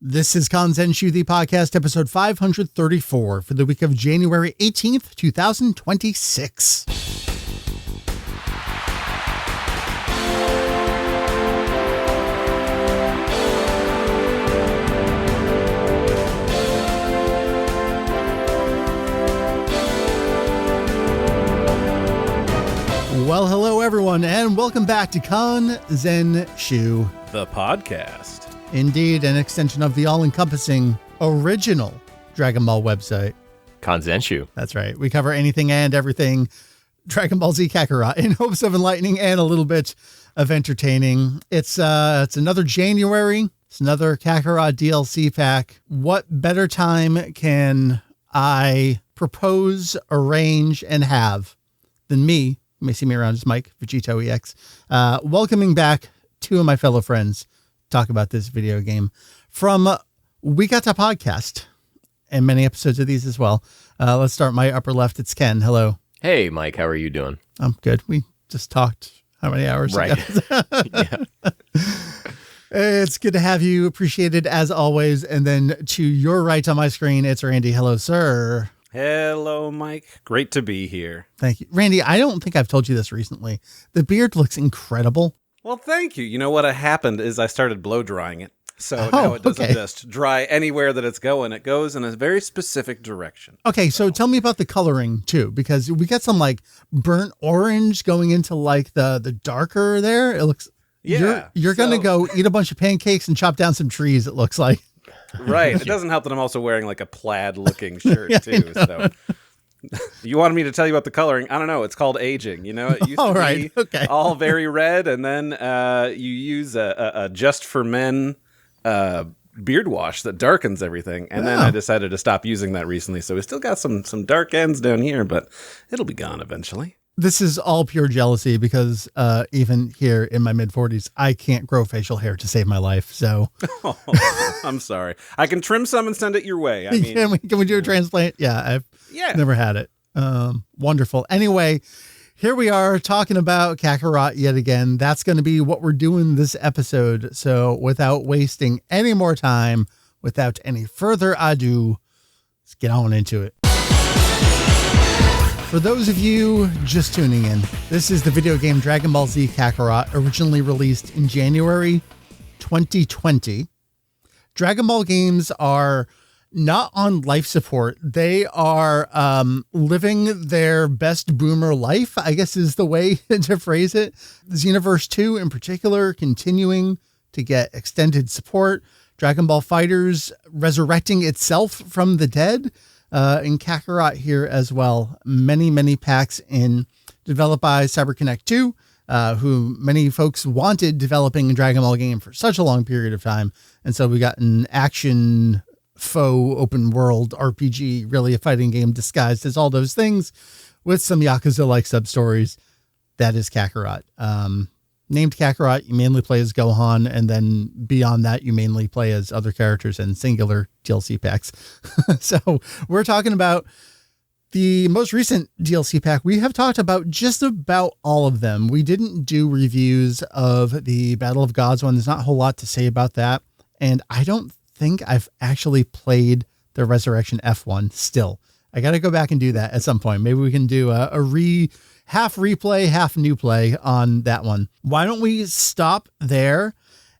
This is Kanzenshuu, the podcast, episode 534 for the week of January 18th, 2026. Well, hello, everyone, and welcome back to Kanzenshuu, the podcast. Indeed, an extension of the all-encompassing original Dragon Ball website. Kanzenshuu. That's right. We cover anything and everything Dragon Ball Z Kakarot in hopes of enlightening and a little bit of entertaining. It's another January. It's another Kakarot DLC pack. What better time can I propose, arrange, and have than me? You may see me around as Mike, Vegito EX, welcoming back two of my fellow friends talk about this video game from We Got to Podcast and many episodes of these as well. Let's start my upper left. It's Ken. Hello. Hey, Mike. How are you doing? I'm good. We just talked how many hours ago? Yeah. It's good to have you. Appreciated as always. And then to your right on my screen, it's Randy. Hello, sir. Hello, Mike. Great to be here. Thank you. Randy, I don't think I've told you this recently. The beard looks incredible. Well, thank you. You know what happened is I started blow drying it. So now it doesn't just dry anywhere that it's going. It goes in a very specific direction. Okay, so tell me about the coloring too, because we got some like burnt orange going into like the darker there. It looks, you're going to go eat a bunch of pancakes and chop down some trees, it looks like. Right. It doesn't help that I'm also wearing like a plaid looking shirt too. So you wanted me to tell you about the coloring. I don't know. It's called aging. You know, it used to be all very red. And then you use a Just for Men beard wash that darkens everything. And then I decided to stop using that recently. So we still got some dark ends down here, but it'll be gone eventually. This is all pure jealousy because even here in my mid-40s, I can't grow facial hair to save my life. So I'm sorry. I can trim some and send it your way. I mean, can we do a transplant? Yeah, I've never had it. Wonderful. Anyway, here we are talking about Kakarot yet again. That's going to be what we're doing this episode. So without wasting any more time, without any further ado, let's get on into it. For those of you just tuning in, this is the video game Dragon Ball Z Kakarot, originally released in January 2020. Dragon Ball games are not on life support. They are living their best boomer life, I guess is the way to phrase it. Xenoverse 2 in particular, continuing to get extended support. Dragon Ball FighterZ resurrecting itself from the dead. In Kakarot here as well. Many packs developed by CyberConnect 2, who many folks wanted developing a Dragon Ball game for such a long period of time. And so we got an action faux open world RPG, really a fighting game disguised as all those things with some Yakuza-like sub-stories. That is Kakarot. Named Kakarot, you mainly play as Gohan, and then beyond that, you mainly play as other characters in singular DLC packs. So we're talking about the most recent DLC pack. We have talked about just about all of them. We didn't do reviews of the Battle of Gods one. There's not a whole lot to say about that. And I don't think I've actually played the Resurrection F one still. I got to go back and do that at some point. Maybe we can do a half replay, half new play on that one. Why don't we stop there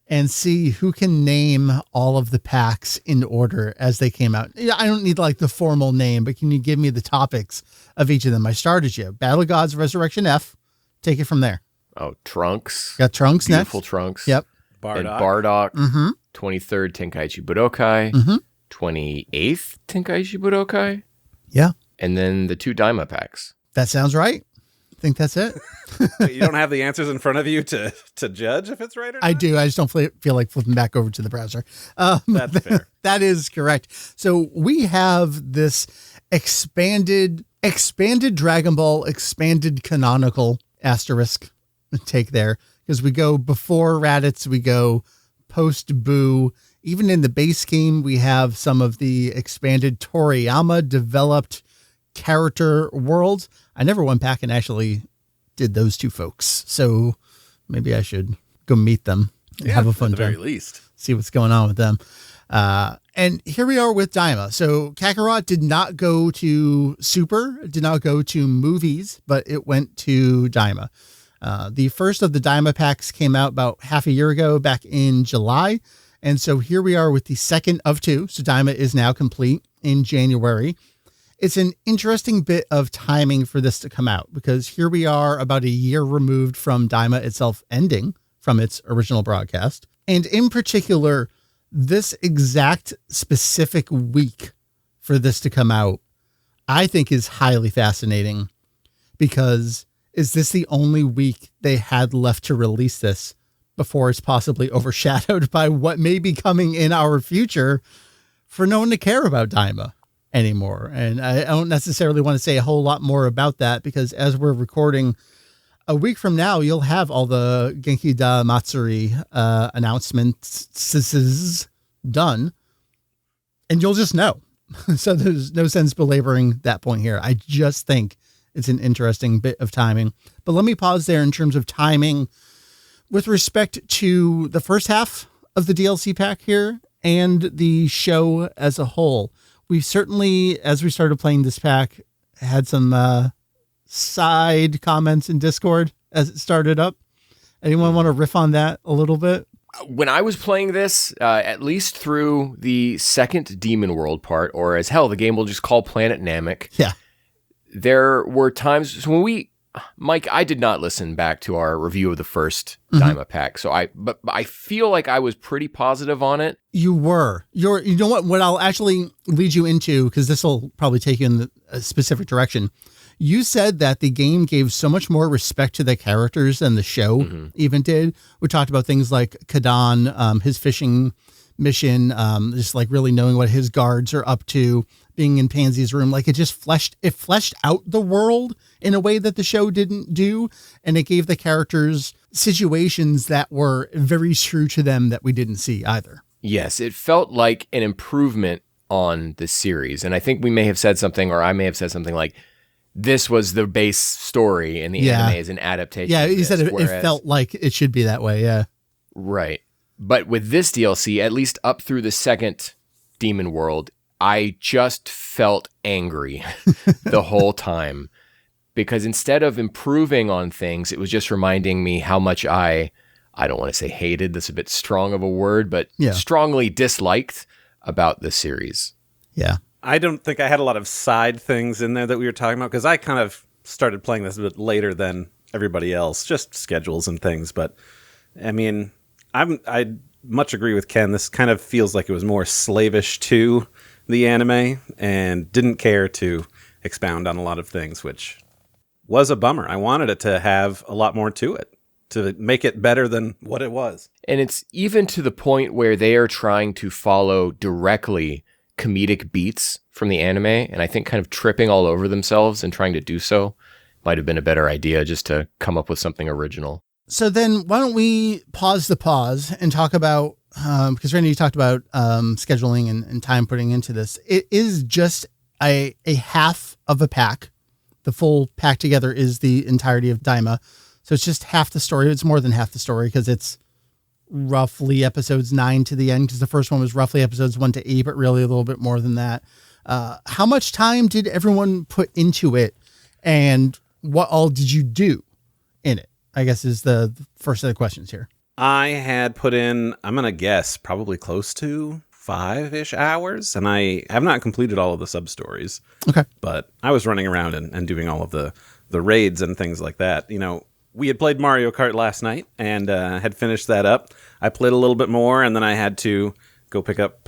and see who can name all of the packs in order as they came out? I don't need like the formal name, but can you give me the topics of each of them? I started you. Battle of Gods, Resurrection F. Take it from there. Oh, Trunks. Got Trunks next. Beautiful Trunks. Yep. Bardock. And Bardock. Mm-hmm. 23rd Tenkaichi Budokai. Mm-hmm. 28th Tenkaichi Budokai. Yeah. And then the 2 Daima packs. That sounds right. I think that's it. You don't have the answers in front of you to judge if it's right or not? I do. I just don't feel like flipping back over to the browser. That's fair. That is correct. So we have this expanded Dragon Ball, expanded canonical asterisk take there, because we go before Raditz, we go post Boo. Even in the base game, we have some of the expanded Toriyama developed character worlds. I never went back and actually did those two folks, so maybe I should go meet them and have a fun at the time. very least. See what's going on with them. And here we are with Daima. So Kakarot did not go to Super, did not go to movies, but it went to Daima. The first of the Daima packs came out about half a year ago, back in July. And so here we are with the second of two. So Daima is now complete in January. It's an interesting bit of timing for this to come out because here we are about a year removed from Daima itself ending from its original broadcast. And in particular, this exact specific week for this to come out, I think is highly fascinating because is this the only week they had left to release this before it's possibly overshadowed by what may be coming in our future for no one to care about Daima anymore? And I don't necessarily want to say a whole lot more about that because as we're recording a week from now, you'll have all the Genki Da Matsuri announcements done and you'll just know. So there's no sense belaboring that point here. I just think it's an interesting bit of timing, but let me pause there in terms of timing with respect to the first half of the DLC pack here and the show as a whole. We certainly, as we started playing this pack, had some side comments in Discord as it started up. Anyone want to riff on that a little bit? When I was playing this, at least through the second Demon World part, or as hell, the game will just call Planet Namek. Yeah. There were times when Mike, I did not listen back to our review of the first Daima pack. But I feel like I was pretty positive on it. You were. You know what I'll actually lead you into, because this will probably take you in a specific direction. You said that the game gave so much more respect to the characters than the show even did. We talked about things like Kadan, his fishing mission, just like really knowing what his guards are up to, being in Pansy's room. Like it fleshed out the world in a way that the show didn't do. And it gave the characters situations that were very true to them that we didn't see either. Yes, it felt like an improvement on the series. And I think we may have said something, or I may have said something like, this was the base story and the anime is an adaptation. Yeah, you said it felt like it should be that way. Yeah. Right. But with this DLC, at least up through the second Demon World, I just felt angry the whole time because instead of improving on things, it was just reminding me how much I don't want to say hated, that's a bit strong of a word, but strongly disliked about the series. Yeah. I don't think I had a lot of side things in there that we were talking about because I kind of started playing this a bit later than everybody else, just schedules and things. But I mean, I much agree with Ken. This kind of feels like it was more slavish to the anime and didn't care to expound on a lot of things, which was a bummer. I wanted it to have a lot more to it, to make it better than what it was. And it's even to the point where they are trying to follow directly comedic beats from the anime, and I think kind of tripping all over themselves and trying to do so might have been a better idea just to come up with something original. So then why don't we pause the pause and talk about, because Randy, you talked about scheduling and time putting into this. It is just a half of a pack. The full pack together is the entirety of Daima. So it's just half the story. It's more than half the story because it's roughly episodes 9 to the end, because the first one was roughly episodes 1 to 8, but really a little bit more than that. How much time did everyone put into it, and what all did you do in it, I guess is the first set of questions here. I had put in, I'm going to guess, probably close to 5-ish hours, and I have not completed all of the sub-stories. Okay. But I was running around and doing all of the raids and things like that. You know, we had played Mario Kart last night and had finished that up. I played a little bit more, and then I had to go pick up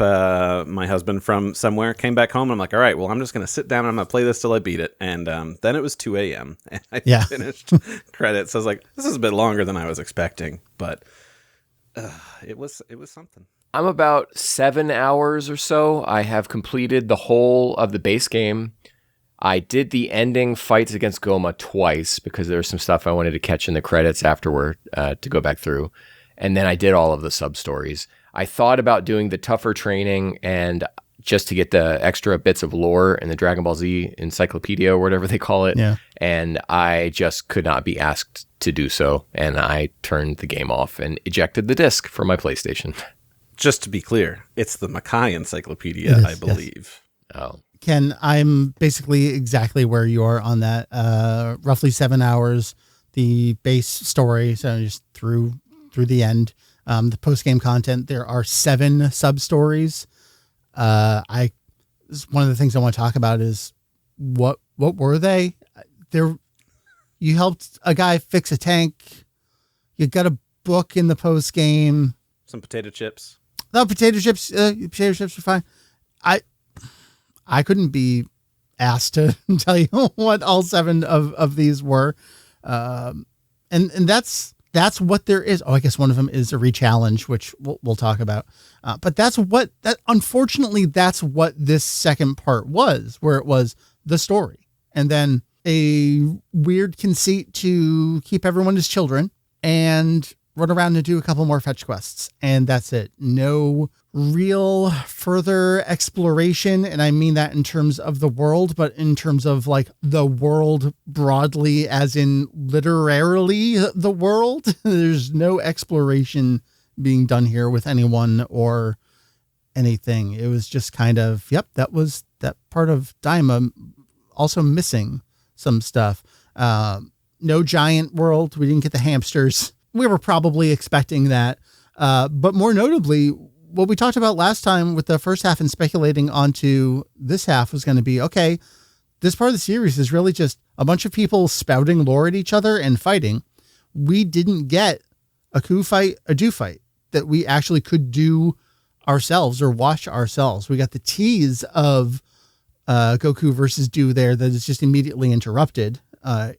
my husband from somewhere, came back home, and I'm like, all right, well, I'm just going to sit down and I'm going to play this till I beat it. And then it was 2 a.m. and I finished credits. I was like, this is a bit longer than I was expecting, but it was something. I'm about 7 hours or so. I have completed the whole of the base game. I did the ending fights against Goma twice because there was some stuff I wanted to catch in the credits afterward to go back through. And then I did all of the sub-stories. I thought about doing the tougher training and just to get the extra bits of lore in the Dragon Ball Z encyclopedia or whatever they call it. Yeah. And I just could not be asked to do so. And I turned the game off and ejected the disc from my PlayStation. Just to be clear, it's the Mackay Encyclopedia, I believe. Yes. Oh. Ken, I'm basically exactly where you are on that. Roughly 7 hours, the base story, so just through the end. The post-game content, there are 7 sub-stories. One of the things I want to talk about is what were they? You helped a guy fix a tank. You got a book in the post-game. Some potato chips. No, potato chips. Potato chips are fine. I couldn't be asked to tell you what all 7 of these were. And that's what there is. Oh, I guess one of them is a re-challenge, which we'll talk about. But unfortunately, that's what this second part was, where it was the story. And then a weird conceit to keep everyone as children and run around and do a couple more fetch quests. And that's it. No real further exploration. And I mean that in terms of the world, but in terms of like the world broadly, as in literarily the world. There's no exploration being done here with anyone or anything. It was just kind of, yep, that was that part of Daima also missing some stuff. No giant world. We didn't get the hamsters. We were probably expecting that. But more notably, what we talked about last time with the first half and speculating onto this half was going to be, okay, this part of the series is really just a bunch of people spouting lore at each other and fighting. We didn't get a coup fight, a do fight that we actually could do ourselves or watch ourselves. We got the tease of Goku versus Do there that is just immediately interrupted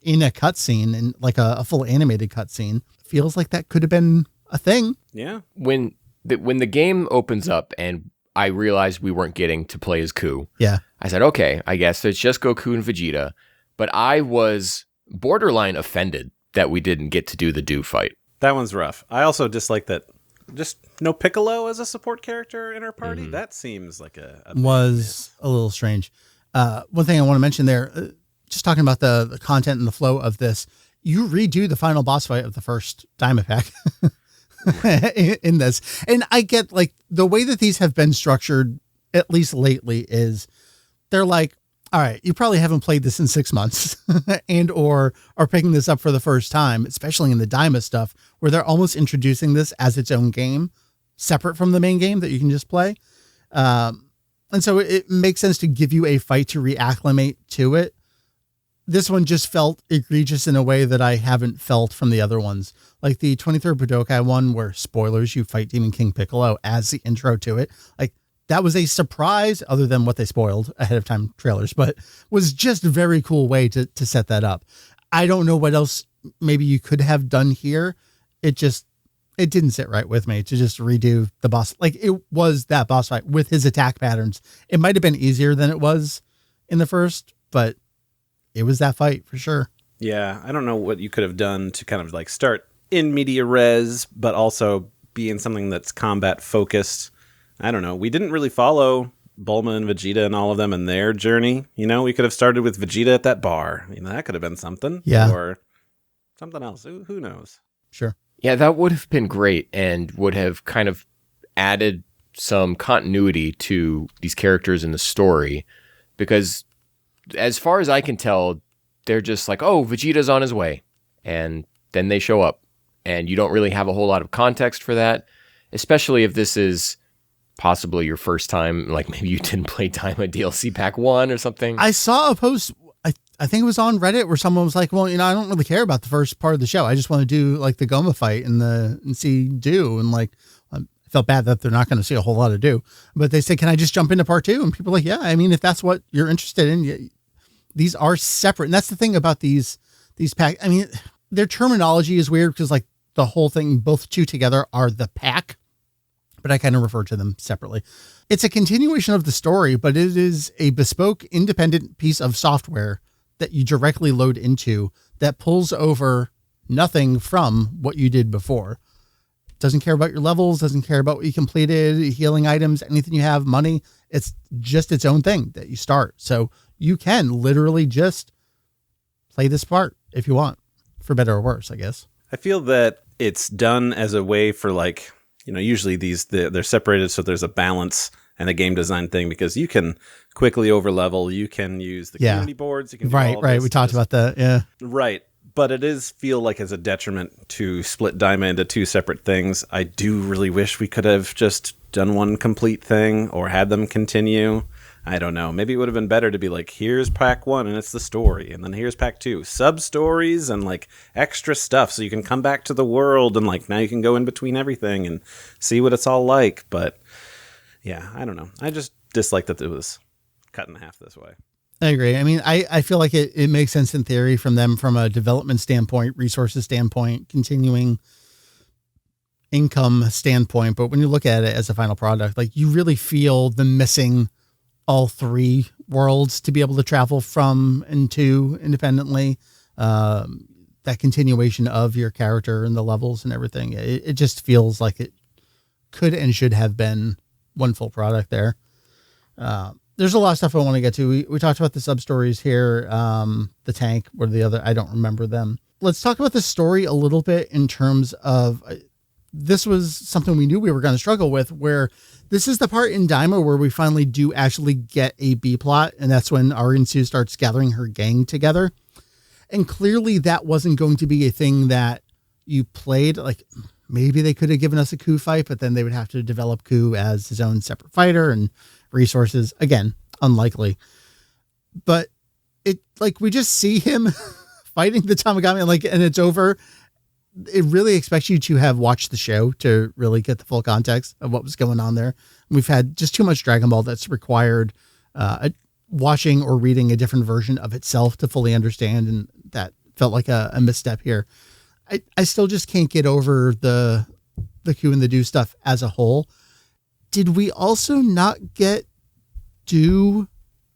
in a cutscene, and like a full animated cutscene. Feels like that could have been a thing. Yeah. When the game opens up and I realized we weren't getting to play as Ku, yeah, I said, okay, I guess it's just Goku and Vegeta. But I was borderline offended that we didn't get to do the Do fight. That one's rough. I also dislike that just no Piccolo as a support character in our party. Mm-hmm. That seems like a little strange. One thing I want to mention there, just talking about the content and the flow of this, you redo the final boss fight of the first Daima pack in this. And I get like the way that these have been structured, at least lately, is they're like, all right, you probably haven't played this in 6 months and or are picking this up for the first time, especially in the Daima stuff, where they're almost introducing this as its own game, separate from the main game that you can just play. And so it makes sense to give you a fight to reacclimate to it. This one just felt egregious in a way that I haven't felt from the other ones. Like the 23rd Budokai one, where, spoilers, you fight Demon King Piccolo as the intro to it. Like, that was a surprise, other than what they spoiled ahead of time trailers, but was just a very cool way to set that up. I don't know what else maybe you could have done here. It didn't sit right with me to just redo the boss. Like, it was that boss fight with his attack patterns. It might have been easier than it was in the first, but it was that fight for sure. Yeah, I don't know what you could have done to kind of like start in media res, but also be in something that's combat focused. I don't know. We didn't really follow Bulma and Vegeta and all of them in their journey. You know, we could have started with Vegeta at that bar. You know, that could have been something. Yeah. Or something else. Who knows? Sure. Yeah, that would have been great and would have kind of added some continuity to these characters in the story, because as far as I can tell, they're just like, oh, Vegeta's on his way. And then they show up. And you don't really have a whole lot of context for that, especially if this is possibly your first time. Like maybe you didn't play Daima DLC Pack 1 or something. I saw a post, I think it was on Reddit, where someone was like, well, you know, I don't really care about the first part of the show. I just want to do like the Goma fight and see Do. And like, I felt bad that they're not going to see a whole lot of Do. But they said, can I just jump into part 2? And people are like, yeah, I mean, if that's what you're interested in, these are separate. And that's the thing about these packs. I mean, their terminology is weird because like the whole thing, both two together are the pack, but I kind of refer to them separately. It's a continuation of the story, but it is a bespoke independent piece of software that you directly load into that pulls over nothing from what you did before. Doesn't care about your levels, doesn't care about what you completed, healing items, anything you have, money. It's just its own thing that you start. So you can literally just play this part if you want, for better or worse, I guess. I feel that it's done as a way for like usually they're separated so there's a balance and a game design thing, because you can quickly overlevel. You can use the community boards. You can do all right. We talked about that. Yeah. Right. But it is feel like as a detriment to split Daima into two separate things. I do really wish we could have just done one complete thing or had them continue. I don't know. Maybe it would have been better to be like, here's pack 1 and it's the story, and then here's pack 2, sub-stories and like extra stuff so you can come back to the world, and like now you can go in between everything and see what it's all like. But yeah, I don't know. I just dislike that it was cut in half this way. I agree. I mean, I feel like it makes sense in theory from them from a development standpoint, resources standpoint, continuing income standpoint. But when you look at it as a final product, like you really feel the missing all 3 worlds to be able to travel from and to independently. That continuation of your character and the levels and everything. It just feels like it could and should have been one full product there. There's a lot of stuff I want to get to. We talked about the sub stories here. The tank, what are the other? I don't remember them. Let's talk about the story a little bit in terms of, this was something we knew we were going to struggle with, where this is the part in Daima where we finally do actually get a B plot. And that's when Kanzenshuu starts gathering her gang together. And clearly that wasn't going to be a thing that you played. Like maybe they could have given us a Ku fight, but then they would have to develop Ku as his own separate fighter and resources. Again, unlikely. But it, like, we just see him fighting the Tamagami and it's over. It really expects you to have watched the show to really get the full context of what was going on there. We've had just too much Dragon Ball that's required watching or reading a different version of itself to fully understand. And that felt like a misstep here. I still just can't get over the Q and the Do stuff as a whole. Did we also not get Do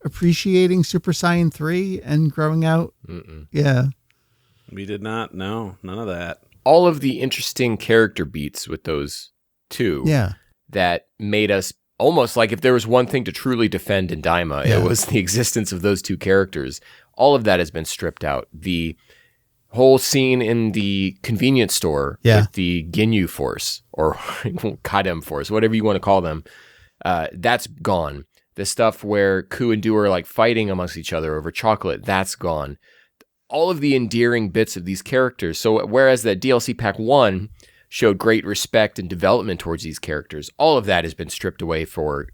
appreciating Super Saiyan 3 and growing out? Mm-mm. Yeah. We did not. No, none of that. All of the interesting character beats with those 2 that made us almost like, if there was one thing to truly defend in Daima, it was the existence of those 2 characters. All of that has been stripped out. The whole scene in the convenience store with the Ginyu Force or Kadem Force, whatever you want to call them, that's gone. The stuff where Ku and Do are like fighting amongst each other over chocolate, that's gone. All of the endearing bits of these characters. So whereas the DLC Pack 1 showed great respect and development towards these characters, all of that has been stripped away for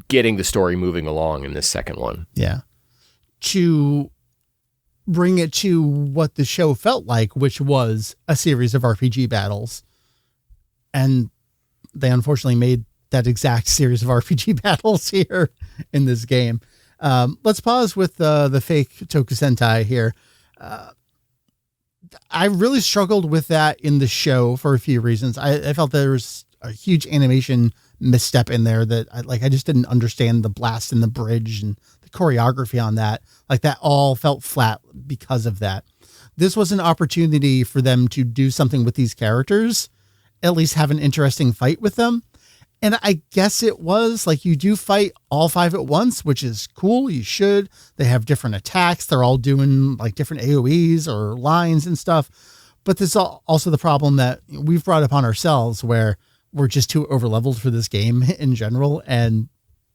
getting the story moving along in this second one. Yeah. To bring it to what the show felt like, which was a series of RPG battles. And they unfortunately made that exact series of RPG battles here in this game. Let's pause with the fake Tokusentai here. I really struggled with that in the show for a few reasons. I felt there was a huge animation misstep in there that I just didn't understand the blast in the bridge and the choreography on that. Like that all felt flat because of that. This was an opportunity for them to do something with these characters, at least have an interesting fight with them. And I guess it was like, you do fight all 5 at once, which is cool. You should. They have different attacks. They're all doing like different AoEs or lines and stuff. But there's also the problem that we've brought upon ourselves where we're just too overleveled for this game in general. And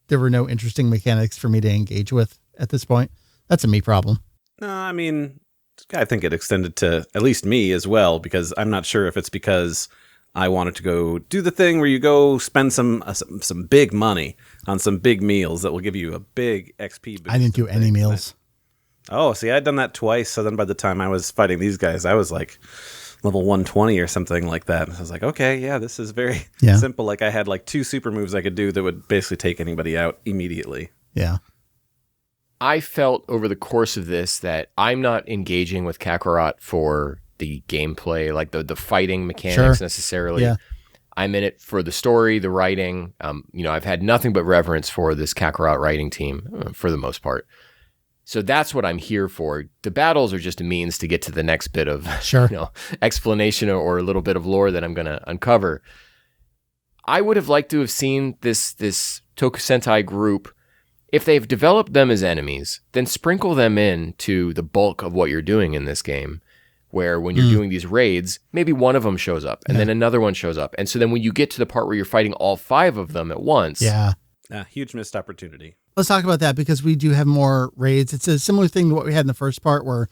there were no interesting mechanics for me to engage with at this point. That's a me problem. No, I mean, I think it extended to at least me as well, because I'm not sure if it's because I wanted to go do the thing where you go spend some big money on some big meals that will give you a big XP boost. I didn't do any meals. Oh, see, I'd done that twice. So then by the time I was fighting these guys, I was like level 120 or something like that. I was like, okay, yeah, this is very simple. Like I had like 2 super moves I could do that would basically take anybody out immediately. Yeah. I felt over the course of this that I'm not engaging with Kakarot for the gameplay, like the fighting mechanics necessarily. Yeah. I'm in it for the story, the writing. I've had nothing but reverence for this Kakarot writing team for the most part. So that's what I'm here for. The battles are just a means to get to the next bit of explanation or a little bit of lore that I'm going to uncover. I would have liked to have seen this Tokusentai group. If they've developed them as enemies, then sprinkle them in to the bulk of what you're doing in this game. where when you're doing these raids, maybe one of them shows up and then another one shows up. And so then when you get to the part where you're fighting all 5 of them at once. Yeah. Huge missed opportunity. Let's talk about that because we do have more raids. It's a similar thing to what we had in the first part where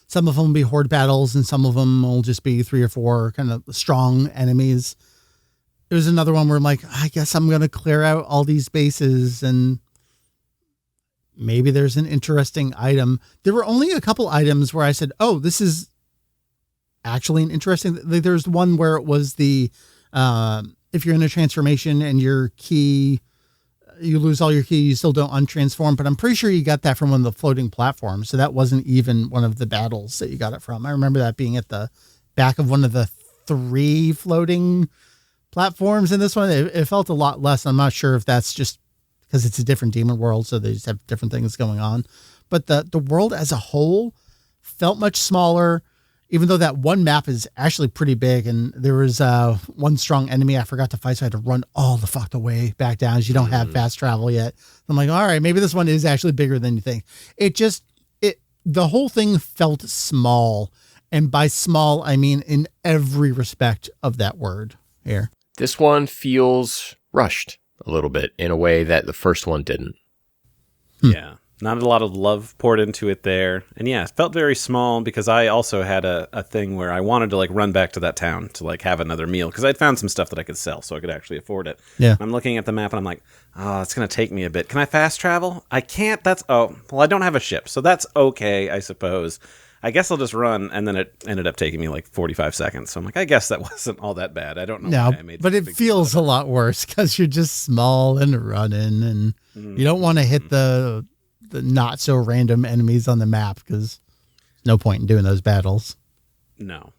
some of them will be horde battles and some of them will just be 3 or 4 kind of strong enemies. There's another one where I'm like, I guess I'm going to clear out all these bases and maybe there's an interesting item. There were only a couple items where I said, oh, this is actually an interesting. There's one where it was the, if you're in a transformation and your key, you lose all your key, you still don't untransform, but I'm pretty sure you got that from one of the floating platforms. So that wasn't even one of the battles that you got it from. I remember that being at the back of one of the 3 floating platforms in this one. It felt a lot less. I'm not sure if that's just because it's a different demon world. So they just have different things going on, but the world as a whole felt much smaller, even though that one map is actually pretty big. And there was one strong enemy I forgot to fight. So I had to run all the fucked away back down as you don't have fast travel yet. I'm like, all right, maybe this one is actually bigger than you think. The whole thing felt small. And by small, I mean in every respect of that word here. This one feels rushed a little bit in a way that the first one didn't. Yeah. Not a lot of love poured into it there. And yeah, it felt very small because I also had a thing where I wanted to like run back to that town to like have another meal because I'd found some stuff that I could sell so I could actually afford it. Yeah. I'm looking at the map and I'm like, oh, it's going to take me a bit. Can I fast travel? I can't. I don't have a ship. So that's okay, I suppose. I guess I'll just run. And then it ended up taking me like 45 seconds. So I'm like, I guess that wasn't all that bad. I don't know why I made but it feels a lot worse because you're just small and running and you don't want to hit the not so random enemies on the map because there's no point in doing those battles. No.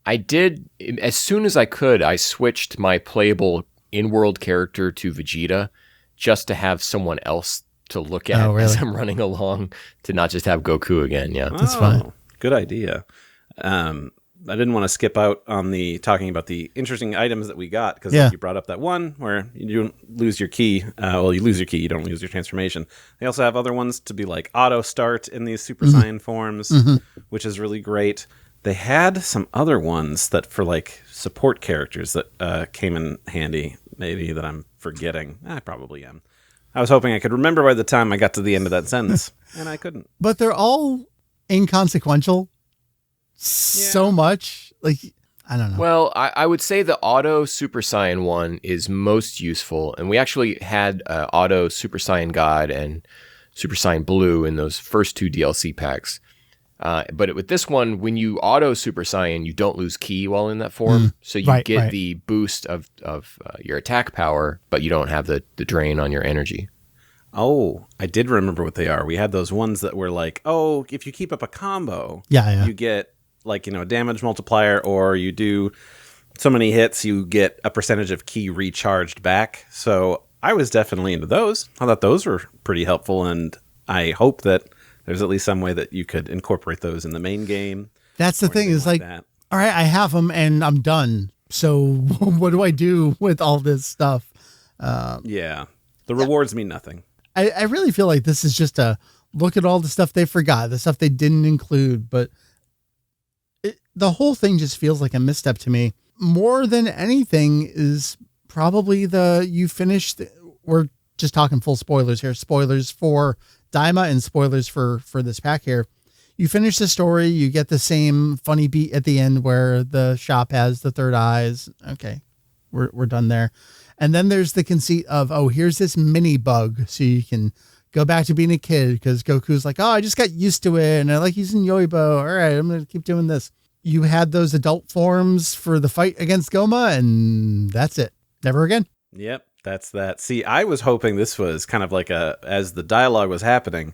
I did, as soon as I could, I switched my playable in-world character to Vegeta just to have someone else to look at as I'm running along to not just have Goku again. Yeah, that's fine. Good idea. I didn't want to skip out on the talking about the interesting items that we got because you brought up that one where you don't lose your key. You lose your key, you don't lose your transformation. They also have other ones to be like auto start in these Super Saiyan forms, which is really great. They had some other ones that for like support characters that came in handy, maybe that I'm forgetting. I probably am. I was hoping I could remember by the time I got to the end of that sentence, and I couldn't. But they're all inconsequential. So much, like, I don't know. Well, I would say the Auto Super Saiyan one is most useful, and we actually had Auto Super Saiyan God and Super Saiyan Blue in those first 2 DLC packs. But with this one, when you Auto Super Saiyan, you don't lose ki while in that form, so you get the boost of your attack power, but you don't have the drain on your energy. Oh, I did remember what they are. We had those ones that were like, oh, if you keep up a combo, you get like, a damage multiplier, or you do so many hits, you get a percentage of ki recharged back. So I was definitely into those. I thought those were pretty helpful, and I hope that there's at least some way that you could incorporate those in the main game. That's the thing is like all right, I have them and I'm done. So what do I do with all this stuff? The rewards mean nothing. I really feel like this is just a look at all the stuff they forgot, the stuff they didn't include, but the whole thing just feels like a misstep to me. More than anything is probably you finished. We're just talking full spoilers here. Spoilers for Daima and spoilers for this pack here. You finish the story. You get the same funny beat at the end where the shop has the third eyes. Okay, we're done there. And then there's the conceit of, oh, here's this mini bug so you can go back to being a kid because Goku's like, oh, I just got used to it and I like using Yoibo. All right, I'm going to keep doing this. You had those adult forms for the fight against Goma, and that's it. Never again. Yep, that's that. See, I was hoping this was kind of like as the dialogue was happening,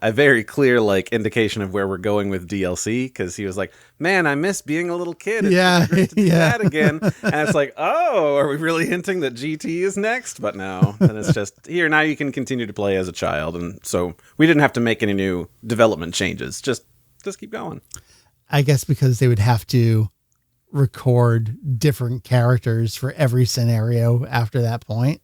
a very clear like indication of where we're going with DLC, because he was like, man, I miss being a little kid. It's great to do that again. And it's like, oh, are we really hinting that GT is next? But no, then it's just here. Now you can continue to play as a child. And so we didn't have to make any new development changes. Just keep going. I guess because they would have to record different characters for every scenario after that point.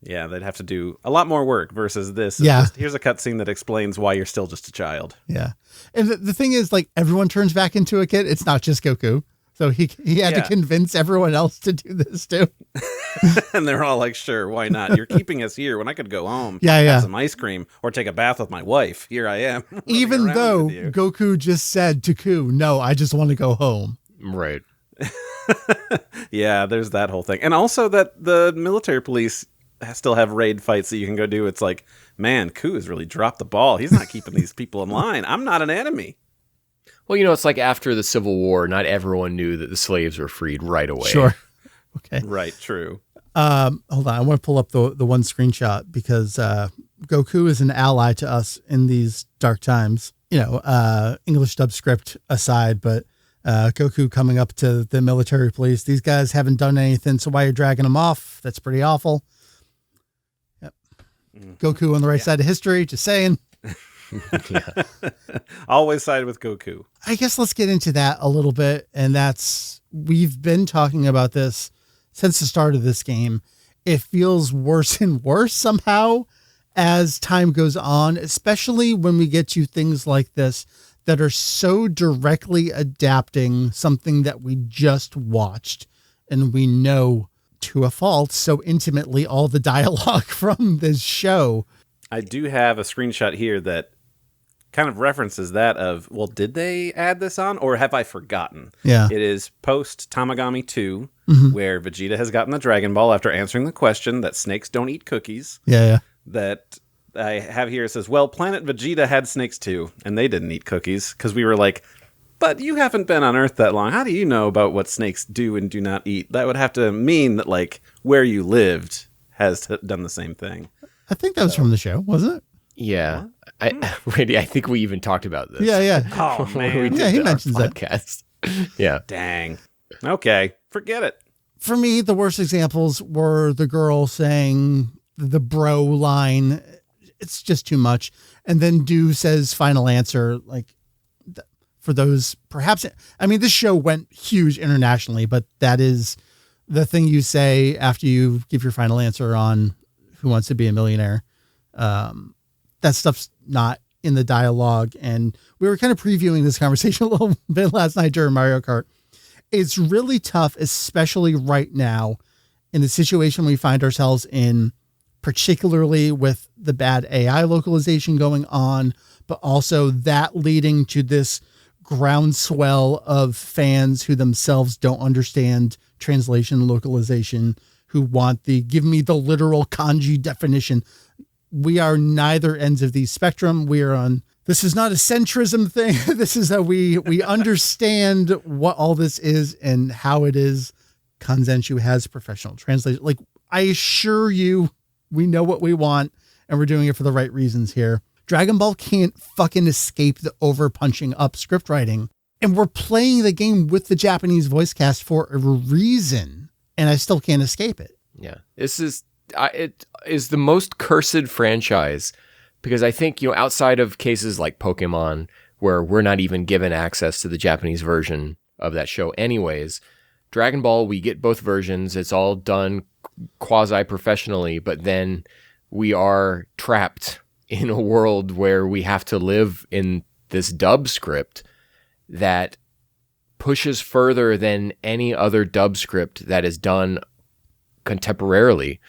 Yeah, they'd have to do a lot more work versus this. Yeah. Here's a cutscene that explains why you're still just a child. Yeah. And the thing is, like, everyone turns back into a kid. It's not just Goku. So he had to convince everyone else to do this too. And they're all like, sure, why not? You're keeping us here when I could go home, have some ice cream, or take a bath with my wife. Here I am. Even though Goku just said to Ku, no, I just want to go home. Right. Yeah, there's that whole thing. And also that the military police still have raid fights that you can go do. It's like, man, Ku has really dropped the ball. He's not keeping these people in line. I'm not an enemy. Well, it's like after the Civil War, not everyone knew that the slaves were freed right away. Sure. Okay. Right, true. Hold on. I want to pull up the one screenshot because Goku is an ally to us in these dark times. English dub script aside, but Goku coming up to the military police. These guys haven't done anything, so why are you dragging them off? That's pretty awful. Yep. Goku on the right side of history, just saying. Yeah. Always side with Goku. I guess let's get into that a little bit. And we've been talking about this since the start of this game. It feels worse and worse somehow as time goes on, especially when we get to things like this that are so directly adapting something that we just watched and we know to a fault so intimately all the dialogue from this show. I do have a screenshot here that kind of references that of, well, did they add this on or have I forgotten? Yeah. It is post Tamagami 2, where Vegeta has gotten the Dragon Ball after answering the question that snakes don't eat cookies. Yeah. That I have here. It says, well, Planet Vegeta had snakes too, and they didn't eat cookies because we were like, but you haven't been on Earth that long. How do you know about what snakes do and do not eat? That would have to mean that, like, where you lived has done the same thing. I think that was from the show, wasn't it? Yeah. Randy, I think we even talked about this. Yeah. Oh, man. Yeah, he mentions that. Podcast. Yeah. Dang. Okay. Forget it. For me, the worst examples were the girl saying the bro line. It's just too much. And then Do says final answer. Like, for those, perhaps, I mean, this show went huge internationally, but that is the thing you say after you give your final answer on Who Wants to Be a Millionaire. That stuff's not in the dialogue. And we were kind of previewing this conversation a little bit last night during Mario Kart. It's really tough, especially right now in the situation we find ourselves in, particularly with the bad AI localization going on, but also that leading to this groundswell of fans who themselves don't understand translation localization, who want give me the literal kanji definition. We are neither ends of the spectrum. We are on, this is not a centrism thing. This is how we understand what all this is and how it is. Kanzenshuu has professional translation. Like, I assure you, we know what we want and we're doing it for the right reasons here. Dragon Ball can't fucking escape the over punching up script writing. And we're playing the game with the Japanese voice cast for a reason. And I still can't escape it. Yeah. It is the most cursed franchise because I think, outside of cases like Pokemon, where we're not even given access to the Japanese version of that show anyways, Dragon Ball, we get both versions. It's all done quasi-professionally, but then we are trapped in a world where we have to live in this dub script that pushes further than any other dub script that is done contemporarily.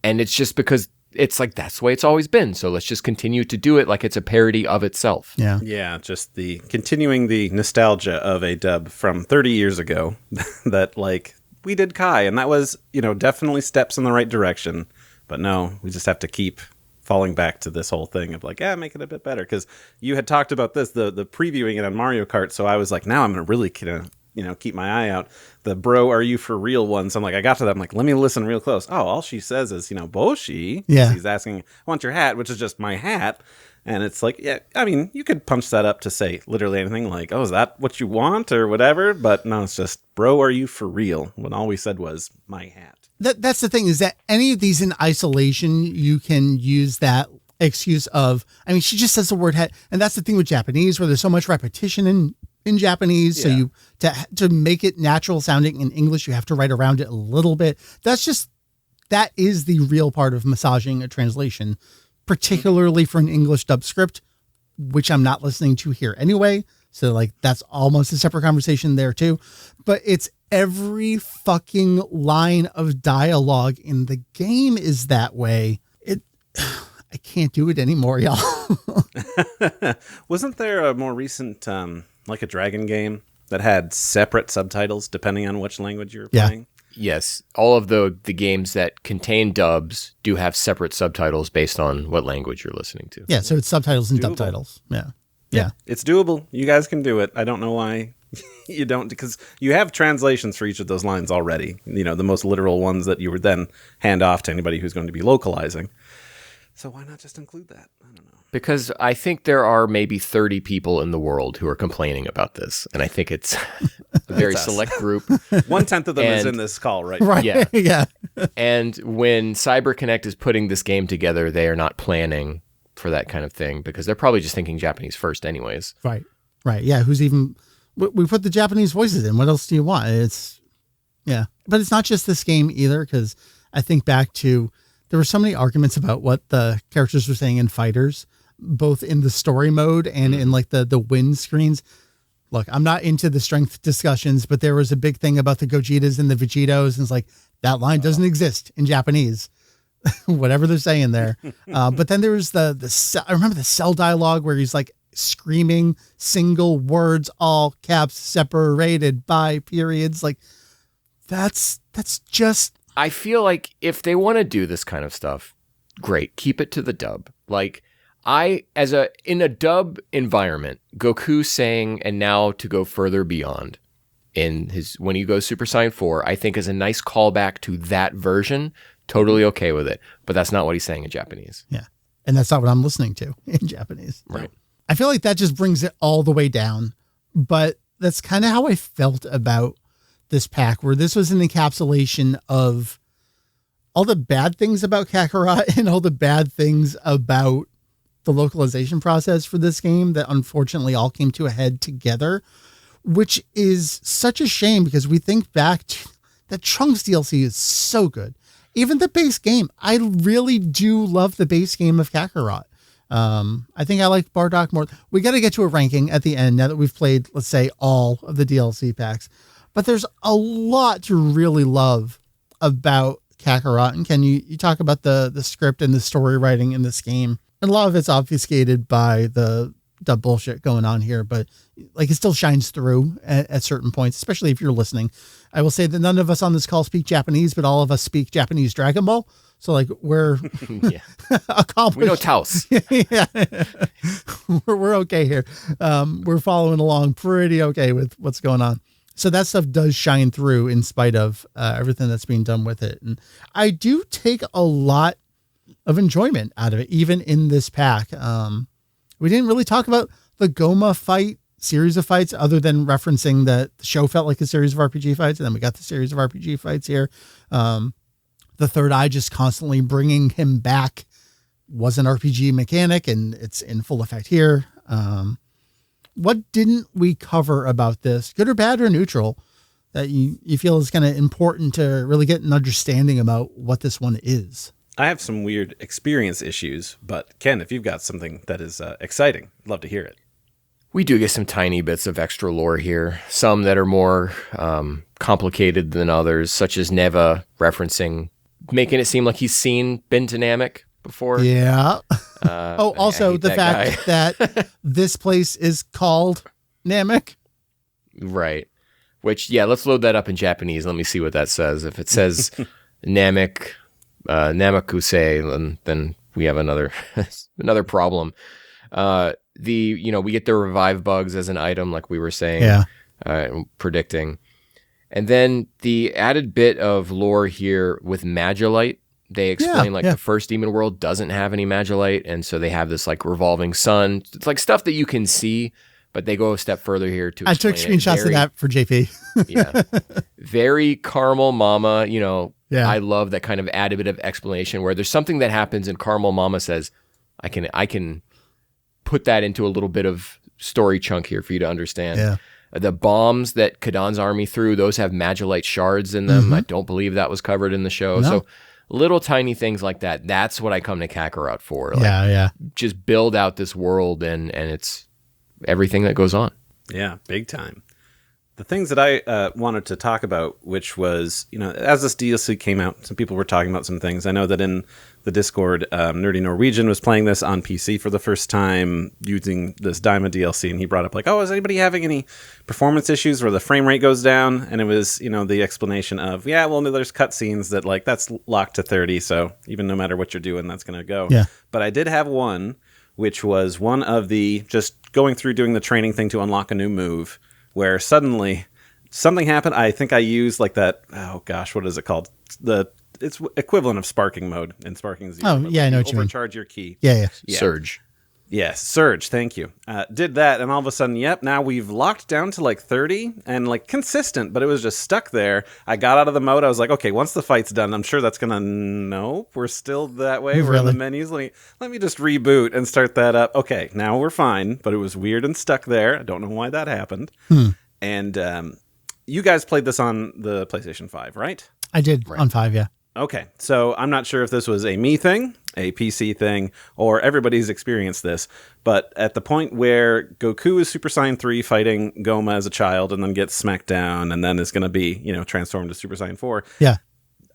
And it's just because it's like, that's the way it's always been. So let's just continue to do it like it's a parody of itself. Yeah. Yeah. Just continuing the nostalgia of a dub from 30 years ago that, like, we did Kai and that was, definitely steps in the right direction. But no, we just have to keep falling back to this whole thing of like, make it a bit better. Because you had talked about this, the previewing it on Mario Kart. So I was like, now I'm going to really keep my eye out. The bro, are you for real ones? I'm like, I got to that. I'm like, let me listen real close. Oh, all she says is, Boshi. Yeah. He's asking, I want your hat, which is just my hat. And it's like, yeah, I mean, you could punch that up to say literally anything like, oh, is that what you want or whatever? But no, it's just, bro, are you for real? When all we said was my hat. That's the thing, is that any of these in isolation, you can use that excuse of, I mean, she just says the word hat. And that's the thing with Japanese, where there's so much repetition in Japanese. Yeah. So to make it natural sounding in English, you have to write around it a little bit. That's just that is the real part of massaging a translation, particularly for an English dub script, which I'm not listening to here anyway. So like that's almost a separate conversation there too. But it's every fucking line of dialogue in the game is that way. I can't do it anymore, y'all. Wasn't there a more recent, like a dragon game that had separate subtitles depending on which language you were playing? Yes. All of the games that contain dubs do have separate subtitles based on what language you're listening to. Yeah, so it's subtitles and dub titles. Yeah. It's doable. You guys can do it. I don't know why you don't, because you have translations for each of those lines already. You know, the most literal ones that you would then hand off to anybody who's going to be localizing. So why not just include that? I don't know. Because I think there are maybe 30 people in the world who are complaining about this. And I think it's a very select group. 1/10 of them is in this call right now. Right. Yeah. And when CyberConnect is putting this game together, they are not planning for that kind of thing because they're probably just thinking Japanese first anyways. Right. Yeah. We put the Japanese voices in. What else do you want? But it's not just this game either, because I think back to, there were so many arguments about what the characters were saying in Fighters, both in the story mode and in like the win screens. Look, I'm not into the strength discussions, but there was a big thing about the Gojitas and the Vegetos. And it's like, that line doesn't exist in Japanese, whatever they're saying there. But then there was I remember the Cell dialogue where he's like screaming single words, all caps, separated by periods. Like that's just, I feel like if they want to do this kind of stuff, great, keep it to the dub. Like in a dub environment, Goku saying, and now to go further beyond when he goes Super Saiyan 4, I think is a nice callback to that version. Totally okay with it. But that's not what he's saying in Japanese. Yeah. And that's not what I'm listening to in Japanese. Right. I feel like that just brings it all the way down. But that's kind of how I felt about this pack, where this was an encapsulation of all the bad things about Kakarot and all the bad things about the localization process for this game that unfortunately all came to a head together, which is such a shame because we think back to that Trunks DLC is so good. Even the base game, I really do love the base game of Kakarot. I think I like Bardock more. We got to get to a ranking at the end now that we've played, let's say, all of the DLC packs. But there's a lot to really love about Kakarot. And Ken, you talk about the script and the story writing in this game. And a lot of it's obfuscated by the bullshit going on here, but like it still shines through at certain points, especially if you're listening. I will say that none of us on this call speak Japanese, but all of us speak Japanese Dragon Ball. So like we're accomplished. We know Taos. Yeah. we're okay here. We're following along pretty okay with what's going on. So that stuff does shine through in spite of everything that's being done with it. And I do take a lot of enjoyment out of it, even in this pack. We didn't really talk about the Goma series of fights other than referencing that the show felt like a series of RPG fights. And then we got the series of RPG fights here. The third eye just constantly bringing him back was an RPG mechanic, and it's in full effect here. What didn't we cover about this, good or bad or neutral, that you feel is kind of important to really get an understanding about what this one is? I have some weird experience issues, but Ken, if you've got something that is exciting, I'd love to hear it. We do get some tiny bits of extra lore here, some that are more complicated than others, such as Neva making it seem like he's seen Benta Namek before. Yeah. Also the fact that this place is called Namek. Right. Which, let's load that up in Japanese. Let me see what that says. If it says Namek, Namakuse, then we have another problem. We get the revive bugs as an item, like we were saying, predicting. And then the added bit of lore here with Magellite, they explain the first Demon World doesn't have any Magellite, and so they have this like revolving sun. It's like stuff that you can see, but they go a step further here to I took screenshots of that for JP. Very Caramel Mama, I love that kind of added bit of explanation where there's something that happens and Caramel Mama says, I can put that into a little bit of story chunk here for you to understand. Yeah. The bombs that Kadan's army threw, those have Magellite shards in them. Mm-hmm. I don't believe that was covered in the show. No. So little tiny things like that. That's what I come to Kakarot for. Like, yeah. Just build out this world and it's everything that goes on. Yeah, big time. The things that I wanted to talk about, which was, as this DLC came out, some people were talking about some things. I know that in the Discord, Nerdy Norwegian was playing this on PC for the first time using this Daima DLC, and he brought up like, oh, is anybody having any performance issues where the frame rate goes down? And it was, the explanation of, yeah, well, there's cutscenes that like that's locked to 30, so even no matter what you're doing, that's going to go. Yeah. But I did have one, which was one of the just going through doing the training thing to unlock a new move, where suddenly something happened. I think I used like that. Oh gosh, what is it called? It's equivalent of sparking mode in Sparking Zero. Oh yeah, I know what you mean. Overcharge your key. Yeah. Surge. Yes, Surge. Thank you. Did that, and all of a sudden, now we've locked down to like 30 and like consistent, but it was just stuck there. I got out of the mode. I was like, okay, once the fight's done, I'm sure that's gonna. No, we're still that way. We're in the menus. Let me just reboot and start that up. Okay, now we're fine, but it was weird and stuck there. I don't know why that happened. And you guys played this on the PlayStation 5, right? I did on 5, yeah. Okay, so I'm not sure if this was a me thing, a PC thing, or everybody's experienced this, but at the point where Goku is Super Saiyan 3 fighting Goma as a child and then gets smacked down and then is going to be, transformed to Super Saiyan 4. Yeah.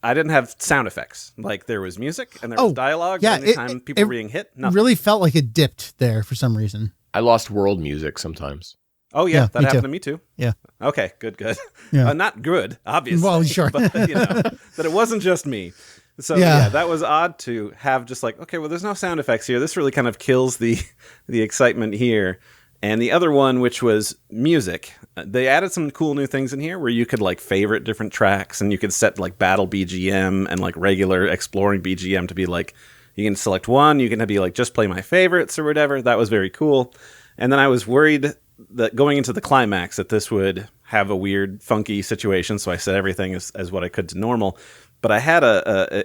I didn't have sound effects. Like there was music and there was dialogue. Yeah, anytime people were being hit, nothing. Really felt like it dipped there for some reason. I lost world music sometimes. Oh, yeah, that happened to me too. Yeah. Okay, good. Yeah. Not good, obviously. Well, sure. But, that it wasn't just me. So, yeah, that was odd to have just like, okay, well, there's no sound effects here. This really kind of kills the excitement here. And the other one, which was music, they added some cool new things in here where you could like favorite different tracks and you could set like battle BGM and like regular exploring BGM to be like, you can select one, you can be like, just play my favorites or whatever. That was very cool. And then I was worried that going into the climax that this would have a weird, funky situation. So I set everything as what I could to normal. But I had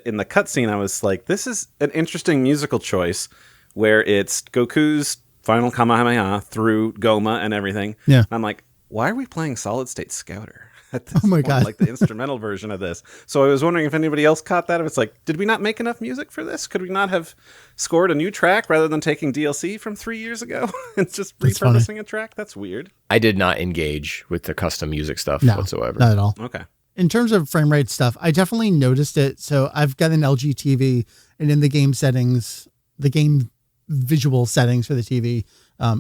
in the cutscene, I was like, this is an interesting musical choice where it's Goku's final Kamehameha through Goma and everything. Yeah. And I'm like, why are we playing Solid State Scouter at this my point? God. Like the instrumental version of this. So I was wondering if anybody else caught that. If it's like, did we not make enough music for this? Could we not have scored a new track rather than taking DLC from 3 years ago and just repurposing a track? That's weird. I did not engage with the custom music stuff whatsoever. Not at all. Okay. In terms of frame rate stuff, I definitely noticed it. So I've got an LG TV, and in the game settings, the game visual settings for the TV,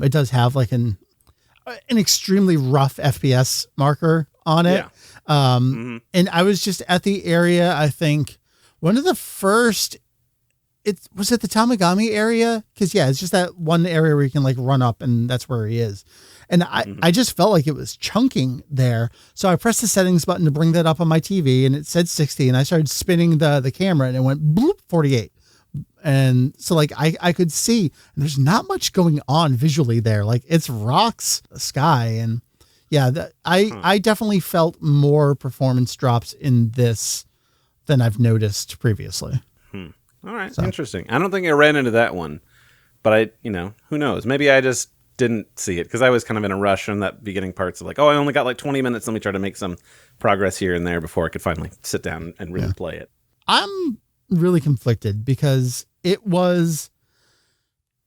it does have like an extremely rough FPS marker on it. Yeah. And I was just at the area, I think one of the first, was it the Tamagami area? Cause it's just that one area where you can like run up and that's where he is. And I just felt like it was chunking there. So I pressed the settings button to bring that up on my TV and it said 60 and I started spinning the camera and it went bloop 48. And so like I could see and there's not much going on visually there. Like it's rocks, sky. And I definitely felt more performance drops in this than I've noticed previously. All right. So. Interesting. I don't think I ran into that one, but who knows? Maybe I just didn't see it because I was kind of in a rush in that beginning parts of like, oh, I only got like 20 minutes. Let me try to make some progress here and there before I could finally sit down and really play it. I'm really conflicted because it was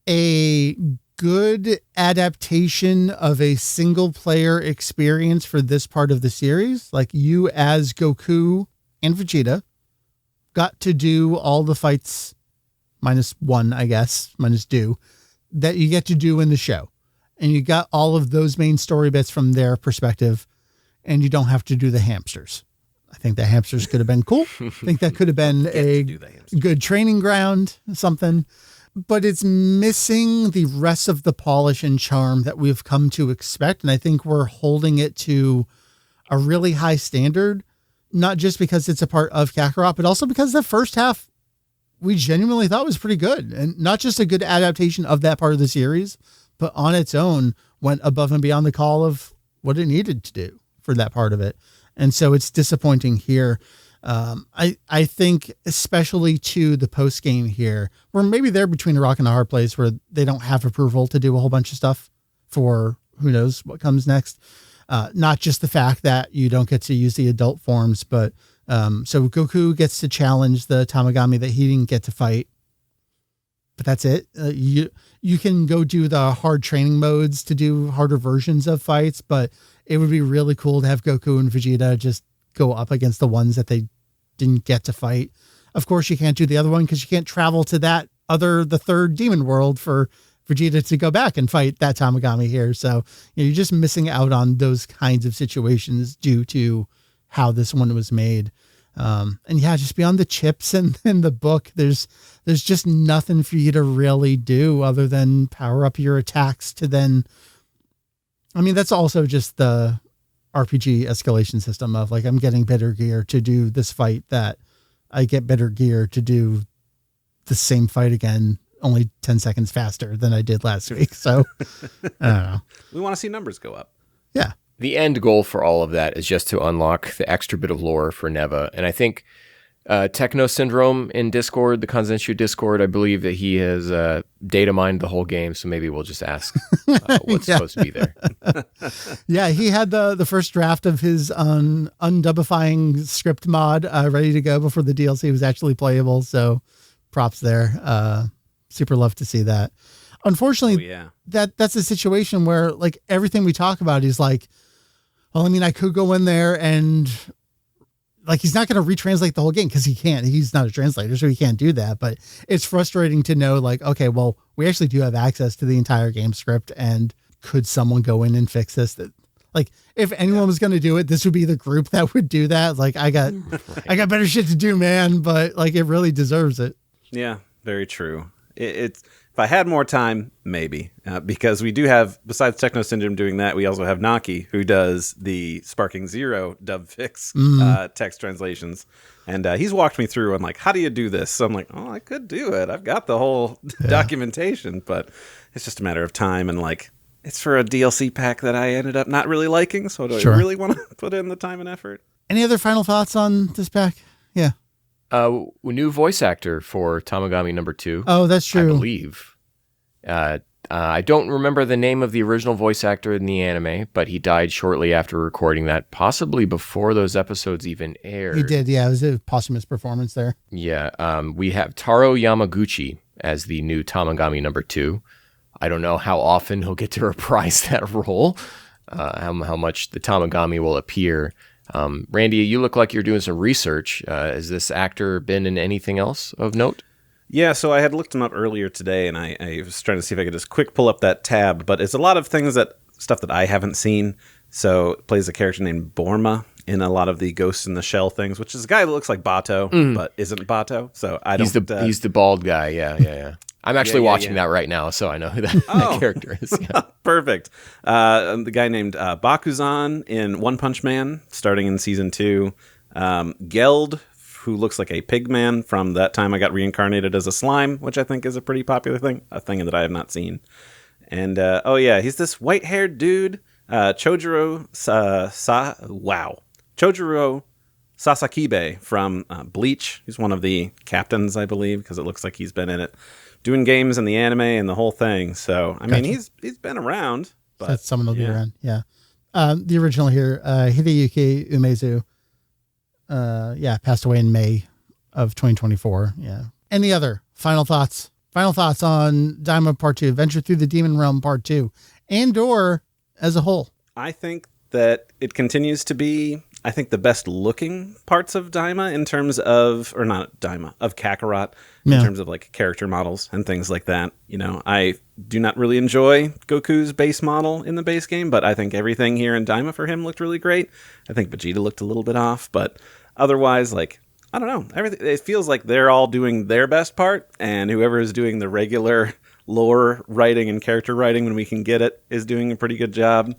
a good adaptation of a single player experience for this part of the series. Like you as Goku and Vegeta got to do all the fights minus Do that you get to do in the show. And you got all of those main story bits from their perspective and you don't have to do the hamsters. I think the hamsters could have been cool. I think that could have been a good training ground, something, but it's missing the rest of the polish and charm that we've come to expect. And I think we're holding it to a really high standard, not just because it's a part of Kakarot, but also because the first half we genuinely thought was pretty good and not just a good adaptation of that part of the series, but on its own went above and beyond the call of what it needed to do for that part of it. And so it's disappointing here. I think especially to the post game here, where maybe they're between a rock and a hard place where they don't have approval to do a whole bunch of stuff for who knows what comes next. Not just the fact that you don't get to use the adult forms, but So Goku gets to challenge the Tamagami that he didn't get to fight. But that's it. You can go do the hard training modes to do harder versions of fights, but it would be really cool to have Goku and Vegeta just go up against the ones that they didn't get to fight. Of course, you can't do the other one because you can't travel to the third demon world for Vegeta to go back and fight that Tamagami here. So you're just missing out on those kinds of situations due to how this one was made. And yeah, just beyond the chips and the book, there's just nothing for you to really do other than power up your attacks to then, I mean, that's also just the RPG escalation system of like, I'm getting better gear to do this fight that I get better gear to do the same fight again, only 10 seconds faster than I did last week. So I don't know. We want to see numbers go up. Yeah. The end goal for all of that is just to unlock the extra bit of lore for Neva. And I think Techno Syndrome in Discord, the Kanzenshuu Discord, I believe that he has data mined the whole game. So maybe we'll just ask what's supposed to be there. Yeah, he had the first draft of his undubifying script mod ready to go before the DLC was actually playable. So props there. Super love to see that. Unfortunately, that's a situation where like everything we talk about is like, well, I mean, I could go in there and like, he's not going to retranslate the whole game because he can't, he's not a translator, so he can't do that. But it's frustrating to know like, okay, well, we actually do have access to the entire game script. And could someone go in and fix this? That like, if anyone was going to do it, this would be the group that would do that. Like I got better shit to do, man. But like, it really deserves it. Yeah, very true. It's if I had more time, maybe, because we do have, besides Techno Syndrome doing that, we also have Naki, who does the Sparking Zero dub fix text translations. And he's walked me through on like, how do you do this? So I'm like, oh, I could do it. I've got the whole documentation, but it's just a matter of time. And like, it's for a DLC pack that I ended up not really liking. So do I really want to put in the time and effort? Any other final thoughts on this pack? Yeah. New voice actor for Tamagami number 2. Oh, that's true. I believe. I don't remember the name of the original voice actor in the anime, but he died shortly after recording that, possibly before those episodes even aired. He did, yeah. It was a posthumous performance there. Yeah. We have Taro Yamaguchi as the new Tamagami number 2. I don't know how often he'll get to reprise that role, how much the Tamagami will appear. Randy, you look like you're doing some research. Has this actor been in anything else of note? Yeah, so I had looked him up earlier today, and I was trying to see if I could just quick pull up that tab, but it's a lot of stuff that I haven't seen. So it plays a character named Borma in a lot of the Ghost in the Shell things, which is a guy that looks like Bato, but isn't Bato. So I don't. He's the bald guy. Yeah. I'm actually watching that right now, so I know who that character is. Yeah. Perfect. The guy named Bakuzan in One Punch Man, starting in season 2. Geld, who looks like a pig man from That Time I Got Reincarnated as a Slime, which I think is a pretty popular thing, a thing that I have not seen. And, he's this white-haired dude, Chojuro Sasakibe from Bleach. He's one of the captains, I believe, because it looks like he's been in it, doing games in the anime and the whole thing. So, I mean, he's been around. But that's someone will be around, yeah. The original here, Hideyuki Umezu, passed away in May of 2024. Yeah. Any other final thoughts? Final thoughts on Daima Part 2, Venture Through the Demon Realm Part 2, and or as a whole? I think that it continues to be, the best looking parts of Daima in terms of, or not Daima, of Kakarot, in terms of like character models and things like that. You know, I do not really enjoy Goku's base model in the base game, but I think everything here in Daima for him looked really great. I think Vegeta looked a little bit off, but otherwise, like, I don't know. Everything, it feels like they're all doing their best part, and whoever is doing the regular lore writing and character writing when we can get it is doing a pretty good job.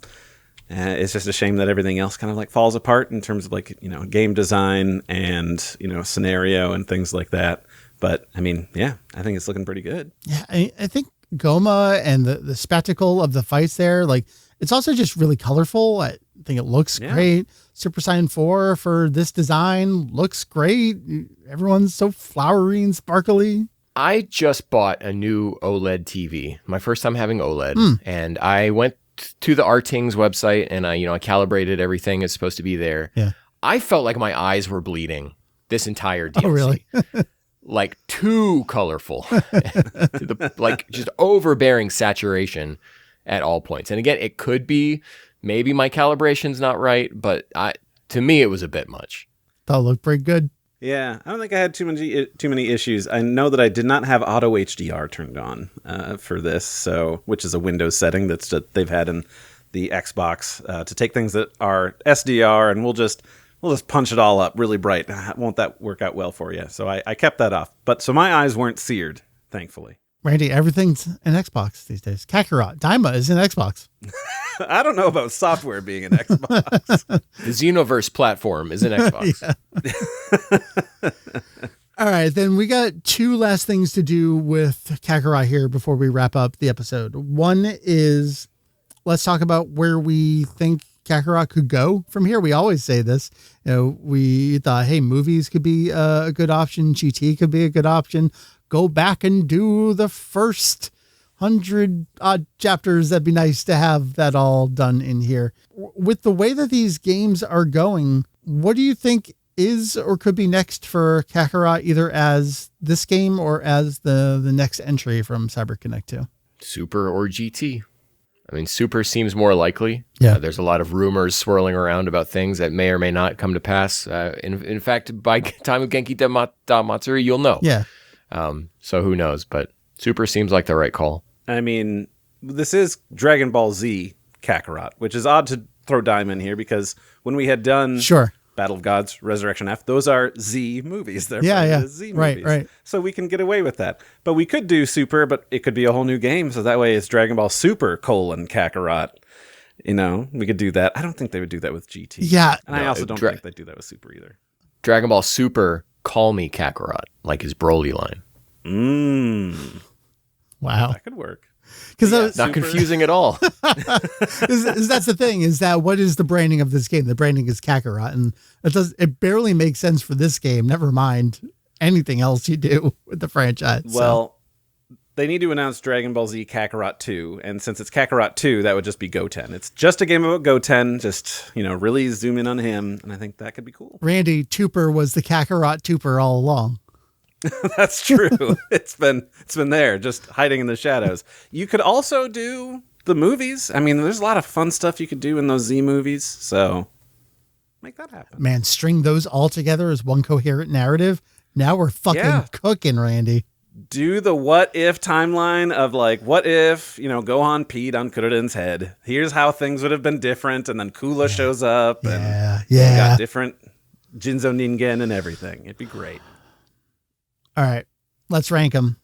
It's just a shame that everything else kind of like falls apart in terms of like, you know, game design and, you know, scenario and things like that. But I mean, yeah, I think it's looking pretty good. Yeah, I think Goma and the spectacle of the fights there, like, it's also just really colorful. I think it looks great. Super Saiyan 4 for this design looks great. Everyone's so flowery and sparkly. I just bought a new OLED TV, my first time having OLED, and I went to the Arting's website and I calibrated everything it's supposed to be there. Yeah. I felt like my eyes were bleeding this entire DLC. Oh, really? Like too colorful, like just overbearing saturation at all points. And again, it could be maybe my calibration's not right, but to me, it was a bit much. That looked pretty good. Yeah, I don't think I had too many issues. I know that I did not have auto HDR turned on for this, which is a Windows setting that they've had in the Xbox to take things that are SDR and we'll just punch it all up really bright. Won't that work out well for you? So I kept that off. But so my eyes weren't seared, thankfully. Randy, everything's in Xbox these days. Kakarot, Daima is in Xbox. I don't know about software being in Xbox. The Xenoverse platform is in Xbox. All right, then we got two last things to do with Kakarot here before we wrap up the episode. One is, let's talk about where we think Kakarot could go from here. We always say this. We thought, hey, movies could be a good option. GT could be a good option. Go back and do the first 100 odd chapters. That'd be nice to have that all done in here. With the way that these games are going, what do you think is or could be next for Kakarot, either as this game or as the next entry from CyberConnect 2? Super or GT? I mean, Super seems more likely. Yeah. There's a lot of rumors swirling around about things that may or may not come to pass. In fact, by time of Genki Matsuri, you'll know. Yeah. So who knows? But Super seems like the right call. I mean, this is Dragon Ball Z Kakarot, which is odd to throw Daima in here because when we had done Battle of Gods, Resurrection F, those are Z movies. They're Z movies. Right. So we can get away with that. But we could do Super, but it could be a whole new game. So that way it's Dragon Ball Super : Kakarot. We could do that. I don't think they would do that with GT. Yeah. And I also don't think they'd do that with Super either. Dragon Ball Super: Call Me Kakarot, like his Broly line. Wow. That could work. Because not confusing at all. That's the thing, is that what is the branding of this game? The branding is Kakarot, and it barely makes sense for this game. Never mind anything else you do with the franchise. Well, they need to announce Dragon Ball Z Kakarot 2, and since it's Kakarot 2, that would just be Goten. It's just a game about Goten, just, really zoom in on him, and I think that could be cool. Randy, Tooper was the Kakarot Tooper all along. That's true. It's been there, just hiding in the shadows. You could also do the movies. I mean, there's a lot of fun stuff you could do in those Z movies, so make that happen. Man, string those all together as one coherent narrative. Now we're fucking cooking, Randy. Do the what if timeline of what if, Gohan peed on Kuroden's head. Here's how things would have been different, and then Kula shows up and we got different Jinzo Ningen and everything. It'd be great. All right, let's rank them.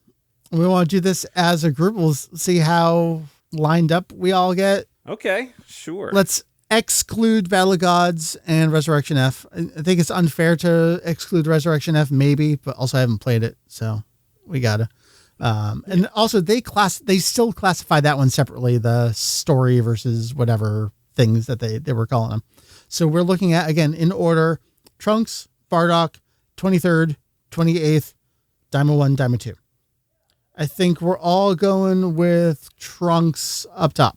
We want to do this as a group. We'll see how lined up we all get. Okay, sure. Let's exclude Battle of Gods and Resurrection F. I think it's unfair to exclude Resurrection F, maybe, but also I haven't played it, so we gotta. And also, they still classify that one separately, the story versus whatever things that they were calling them. So we're looking at, again, in order, Trunks, Bardock, 23rd, 28th, Daima 1, Daima 2. I think we're all going with Trunks up top.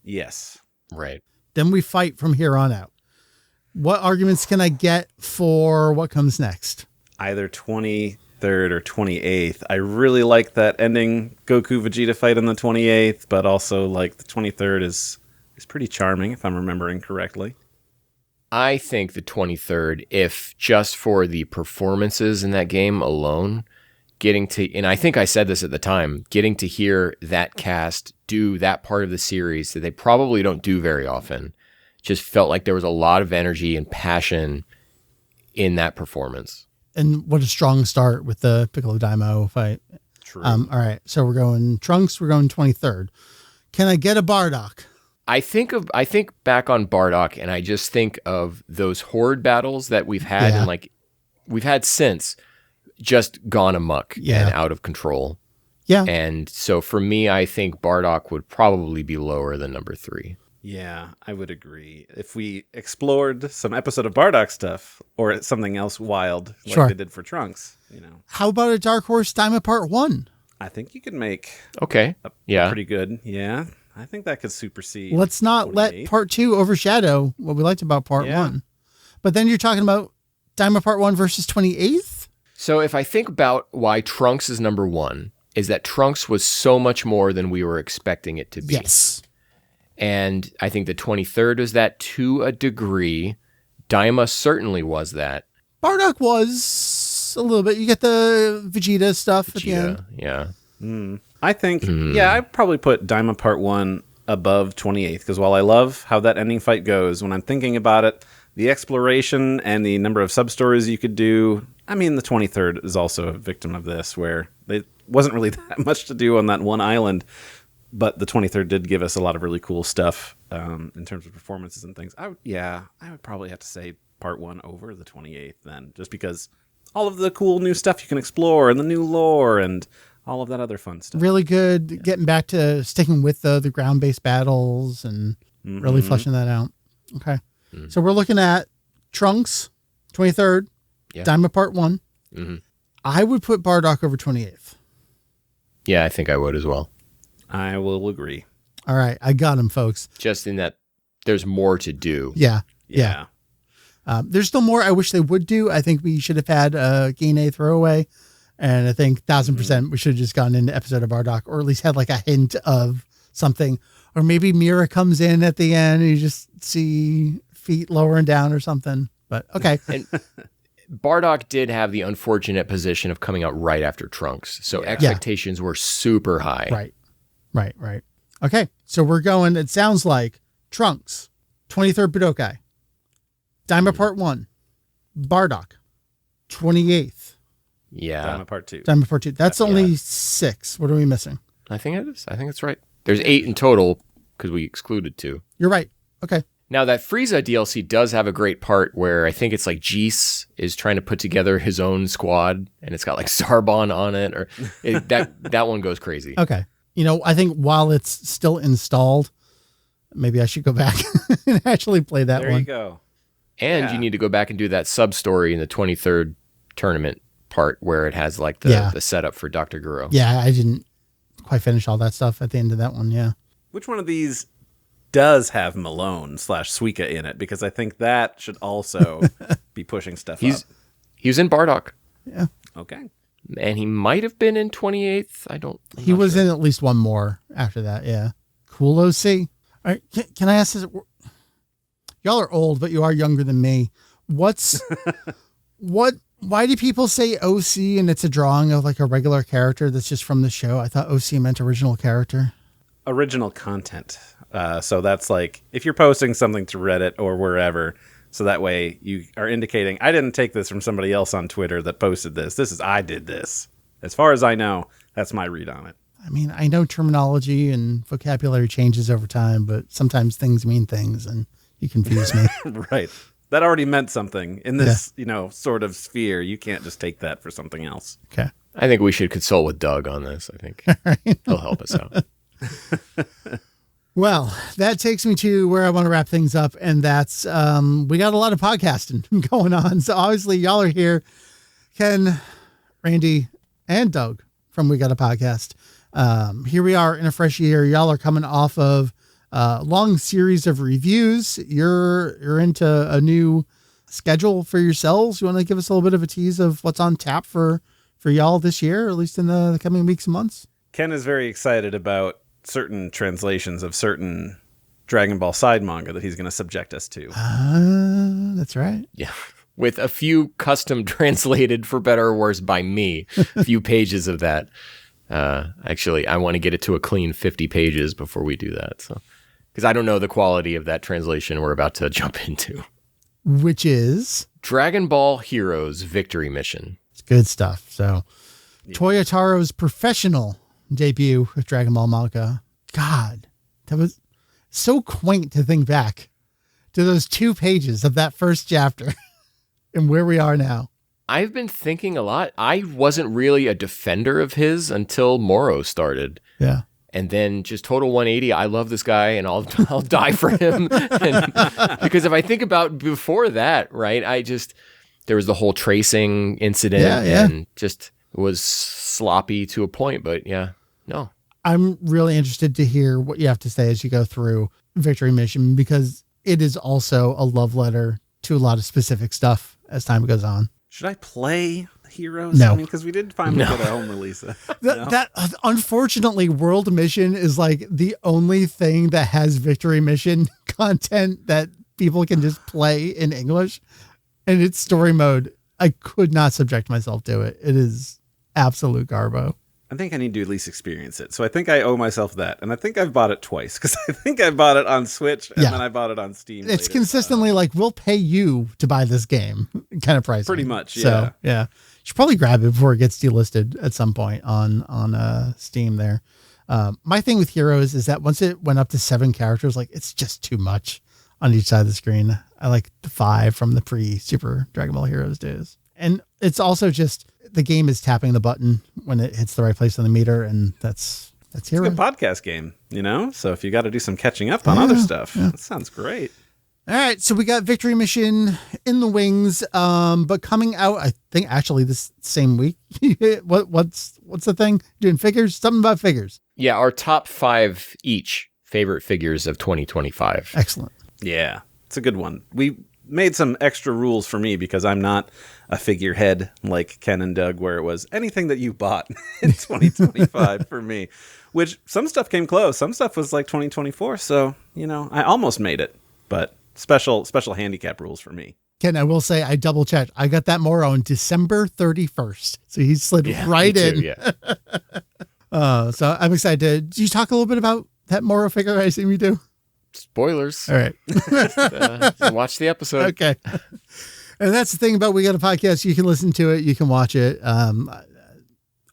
Yes. Right. Then we fight from here on out. What arguments can I get for what comes next? Either 23rd or 28th. I really like that ending Goku Vegeta fight on the 28th, but also the 23rd is pretty charming, if I'm remembering correctly. I think the 23rd, if just for the performances in that game alone, and I think I said this at the time, getting to hear that cast do that part of the series that they probably don't do very often, just felt like there was a lot of energy and passion in that performance. And what a strong start with the Piccolo Daimo fight. True. All right, so we're going Trunks, we're going 23rd. Can I get a Bardock? I think back on Bardock, and I just think of those horde battles that we've had and we've had since just gone amok and out of control. Yeah. And so for me, I think Bardock would probably be lower than number 3. Yeah, I would agree. If we explored some episode of Bardock stuff or something else wild they did for Trunks, How about a Dark Horse Daima Part 1? I think you could make pretty good. Yeah. I think that could supersede. Let's not let Part 2 overshadow what we liked about Part 1. But then you're talking about Daima Part 1 versus 28th? So if I think about why Trunks is number 1, is that Trunks was so much more than we were expecting it to be. Yes. And I think the 23rd was that to a degree. Daima certainly was that. Bardock was a little bit. You get the Vegeta stuff at the end. Yeah. I think, I'd probably put Daima Part 1 above 28th, because while I love how that ending fight goes, when I'm thinking about it, the exploration and the number of sub-stories you could do, I mean, the 23rd is also a victim of this, where it wasn't really that much to do on that one island, but the 23rd did give us a lot of really cool stuff in terms of performances and things. I would probably have to say Part 1 over the 28th then, just because all of the cool new stuff you can explore and the new lore and all of that other fun stuff. Really good getting back to sticking with the ground-based battles and really fleshing that out. Okay. So we're looking at Trunks, 23rd, Daima Part 1. I would put Bardock over 28th. Yeah, I think I would as well. I will agree. All right. I got him, folks. Just in that there's more to do. Yeah. There's still more I wish they would do. I think we should have had a Gaine throwaway. And I think 1000% we should have just gone into episode of Bardock, or at least had like a hint of something. Or maybe Mira comes in at the end and you just see feet lowering down or something. But okay. And Bardock did have the unfortunate position of coming out right after Trunks. So expectations were super high. Right. Okay. So we're going, it sounds like Trunks, 23rd Budokai, Daima Part 1, Bardock, 28th. Yeah. Daima Part 2. Daima Part 2. That's only 6. What are we missing? I think it is. I think that's right. There's 8 in total because we excluded 2. You're right. Okay. Now that Frieza DLC does have a great part where I think it's like Geese is trying to put together his own squad and it's got like Sarbon on it, or that one goes crazy. Okay. You know, I think while it's still installed, maybe I should go back and actually play that one. There you go. And you need to go back and do that sub story in the 23rd tournament part where it has like the setup for Dr. Guro. Yeah, I didn't quite finish all that stuff at the end of that one. Yeah. Which one of these does have Malone / Suika in it? Because I think that should also be pushing stuff up. He was in Bardock. Yeah. Okay. And he might have been in 28th. He was in at least one more after that. Yeah. Cool OC. All right. Can I ask this? Y'all are old, but you are younger than me. Why do people say OC and it's a drawing of like a regular character that's just from the show? I thought OC meant original character. Original content. So that's like if you're posting something to Reddit or wherever, so that way you are indicating, I didn't take this from somebody else on Twitter that posted this. I did this. As far as I know, that's my read on it. I mean, I know terminology and vocabulary changes over time, but sometimes things mean things and you confuse me. Right. That already meant something in this, sort of sphere. You can't just take that for something else. Okay. I think we should consult with Doug on this. I think he'll help us out. Well, that takes me to where I want to wrap things up. And that's, we got a lot of podcasting going on. So obviously y'all are here. Ken, Randy, and Doug from We Got a Podcast. Here we are in a fresh year. Y'all are coming off of long series of reviews. You're into a new schedule for yourselves. You want to give us a little bit of a tease of what's on tap for y'all this year, or at least in the coming weeks and months? Ken is very excited about certain translations of certain Dragon Ball side manga that he's going to subject us to. That's right. Yeah. With a few custom translated, for better or worse, by me. A few pages of that. Actually, I want to get it to a clean 50 pages before we do that. So, because I don't know the quality of that translation we're about to jump into. Which is? Dragon Ball Heroes Victory Mission. It's good stuff. So, Toyotaro's professional debut with Dragon Ball manga. God, that was so quaint to think back to those 2 pages of that first chapter and where we are now. I've been thinking a lot. I wasn't really a defender of his until Moro started. Yeah. And then just total 180. I love this guy and I'll die for him. Because if I think about before that, right, there was the whole tracing incident and just was sloppy to a point. But no. I'm really interested to hear what you have to say as you go through Victory Mission, because it is also a love letter to a lot of specific stuff as time goes on. Should I play Heroes? No. I mean, because we did finally get a home release. That unfortunately, World Mission is like the only thing that has Victory Mission content that people can just play in English, and it's story mode. I could not subject myself to it. It is absolute garbo. I think I need to at least experience it. So I think I owe myself that. And I think I've bought it twice because I think I bought it on Switch and then I bought it on Steam. It's consistently like, we'll pay you to buy this game kind of price. Pretty much, yeah. So, yeah. You should probably grab it before it gets delisted at some point on Steam there. My thing with Heroes is that once it went up to 7 characters, like it's just too much on each side of the screen. I like the 5 from the pre-Super Dragon Ball Heroes days. And it's also just, the game is tapping the button when it hits the right place on the meter, and that's Heroes. It's a good podcast game, you know? So if you got to do some catching up on other stuff, that sounds great. All right, so we got Victory Mission in the wings, but coming out, I think, actually this same week. What's the thing? Doing figures? Something about figures. Yeah, our top 5 each favorite figures of 2025. Excellent. Yeah, it's a good one. We made some extra rules for me because I'm not a figurehead like Ken and Doug, where it was anything that you bought in 2025 for me, which some stuff came close. Some stuff was like 2024. So, you know, I almost made it, but special handicap rules for me. Ken, I will say I double checked. I got that Moro on December 31st. So he slid right in. Too, yeah. So I'm excited. Do you talk a little bit about that Moro figure? I assume you do. Spoilers. All right. Watch the episode. Okay. And that's the thing about We Got a Podcast. You can listen to it. You can watch it. I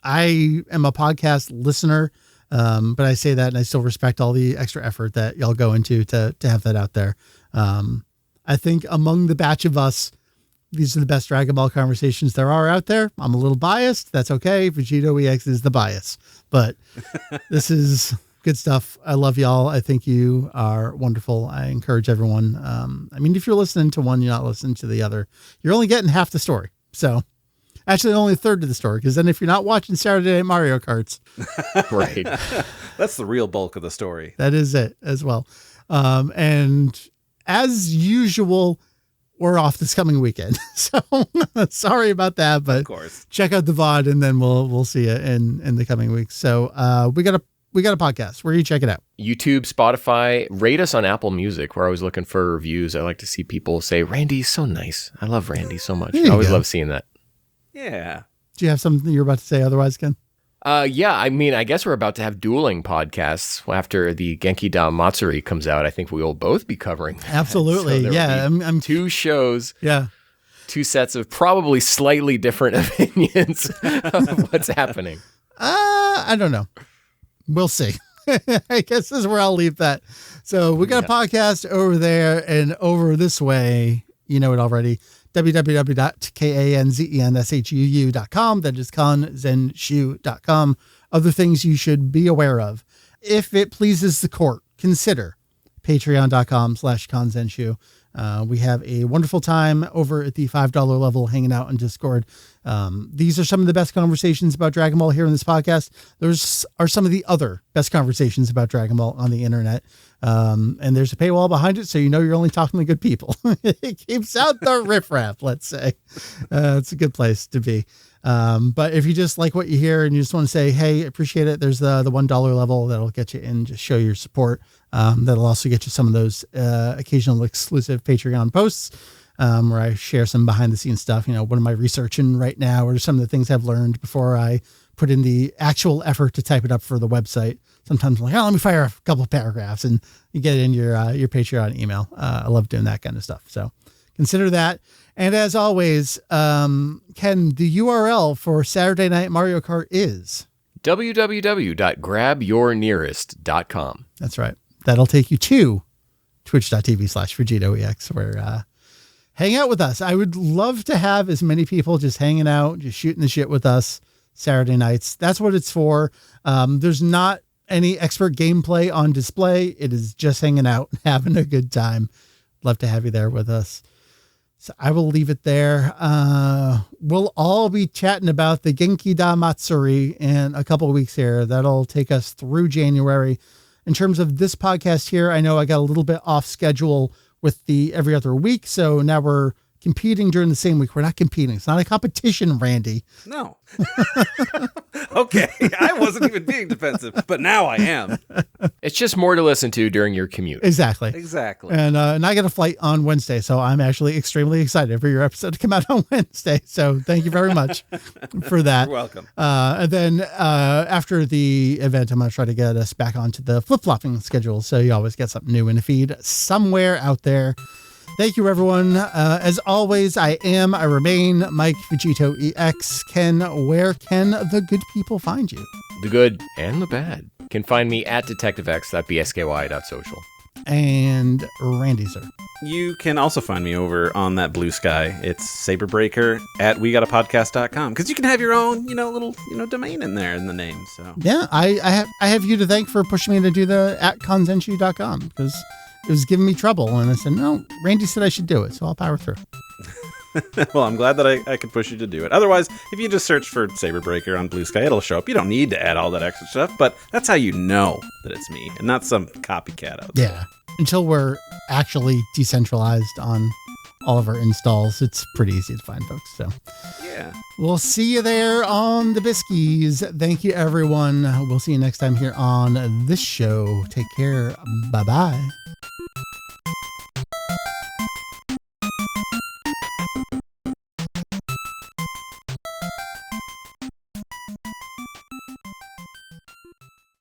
am a podcast listener, but I say that and I still respect all the extra effort that y'all go into to have that out there. I think among the batch of us, these are the best Dragon Ball conversations there are out there. I'm a little biased. That's okay. Vegito EX is the bias, but this is good stuff. I love y'all. I think you are wonderful. I encourage everyone. I mean, if you're listening to one, you're not listening to the other. You're only getting half the story. So actually only a third of the story. Because then if you're not watching Saturday Night Mario Karts, right. That's the real bulk of the story. That is it as well. And as usual, we're off this coming weekend. So sorry about that, but of course, check out the VOD and then we'll see you in the coming weeks. So we got a podcast. Where do you check it out? YouTube, Spotify. Rate us on Apple Music. We're always looking for reviews. I like to see people say, Randy's so nice. I love Randy so much. I always love seeing that. Yeah. Do you have something you're about to say otherwise, Ken? Yeah, I mean, I guess we're about to have dueling podcasts after the Genki Da Matsuri comes out. I think we will both be covering that. Absolutely. So yeah. I'm 2 shows. Yeah. 2 sets of probably slightly different opinions of what's happening. I don't know. We'll see. I guess this is where I'll leave that. So we got a podcast over there and over this way. You know it already. www.kanzenshuu.com. That is kanzenshuu.com. Other things you should be aware of. If it pleases the court, consider patreon.com/kanzenshuu. We have a wonderful time over at the $5 level hanging out on Discord. These are some of the best conversations about Dragon Ball here in this podcast. Those are some of the other best conversations about Dragon Ball on the internet. And there's a paywall behind it, so you know you're only talking to good people. It keeps out the riffraff, let's say. It's a good place to be. But if you just like what you hear and you just want to say, hey, appreciate it, there's the $1 level that'll get you in, just show your support. That'll also get you some of those occasional exclusive Patreon posts where I share some behind the scenes stuff. You know, what am I researching right now, or some of the things I've learned before I put in the actual effort to type it up for the website. Sometimes I'm like, oh, let me fire a couple of paragraphs, and you get it in your Patreon email. I love doing that kind of stuff. So consider that. And as always, Ken, the URL for Saturday Night Mario Kart is www.grabyournearest.com. That's right. That'll take you to twitch.tv/VegitoEX, where hang out with us. I would love to have as many people just hanging out, just shooting the shit with us Saturday nights. That's what it's for. There's not any expert gameplay on display. It is just hanging out, having a good time. Love to have you there with us. So I will leave it there. We'll all be chatting about the Genki Da Matsuri in a couple of weeks here. That'll take us through January. In terms of this podcast here, I know I got a little bit off schedule with the every other week. So now we're competing during the same week. We're not competing. It's not a competition, Randy. No. Okay. I wasn't even being defensive, but now I am. It's just more to listen to during your commute. Exactly. And I get a flight on Wednesday, so I'm actually extremely excited for your episode to come out on Wednesday. So thank you very much for that. You're welcome. And then after the event, I'm going to try to get us back onto the flip-flopping schedule, so you always get something new in the feed somewhere out there. Thank you, everyone. As always, I remain Mike Vegito EX. Ken, where can the good people find you? The good and the bad can find me at detectivex.bsky.social. And Randy, sir. You can also find me over on that blue sky. It's Saberbreaker at WeGotAPodcast.com, because you can have your own, little, domain in there in the name. So yeah, I have you to thank for pushing me to do the at Kanzenshuu.com, because it was giving me trouble, and I said, no, Randy said I should do it, so I'll power through. Well, I'm glad that I could push you to do it. Otherwise, if you just search for Saberbreaker on Blue Sky, it'll show up. You don't need to add all that extra stuff, but that's how you know that it's me and not some copycat out there. Yeah, until we're actually decentralized on all of our installs, it's pretty easy to find, folks. So yeah, we'll see you there on the Biskies. Thank you, everyone. We'll see you next time here on this show. Take care. Bye-bye.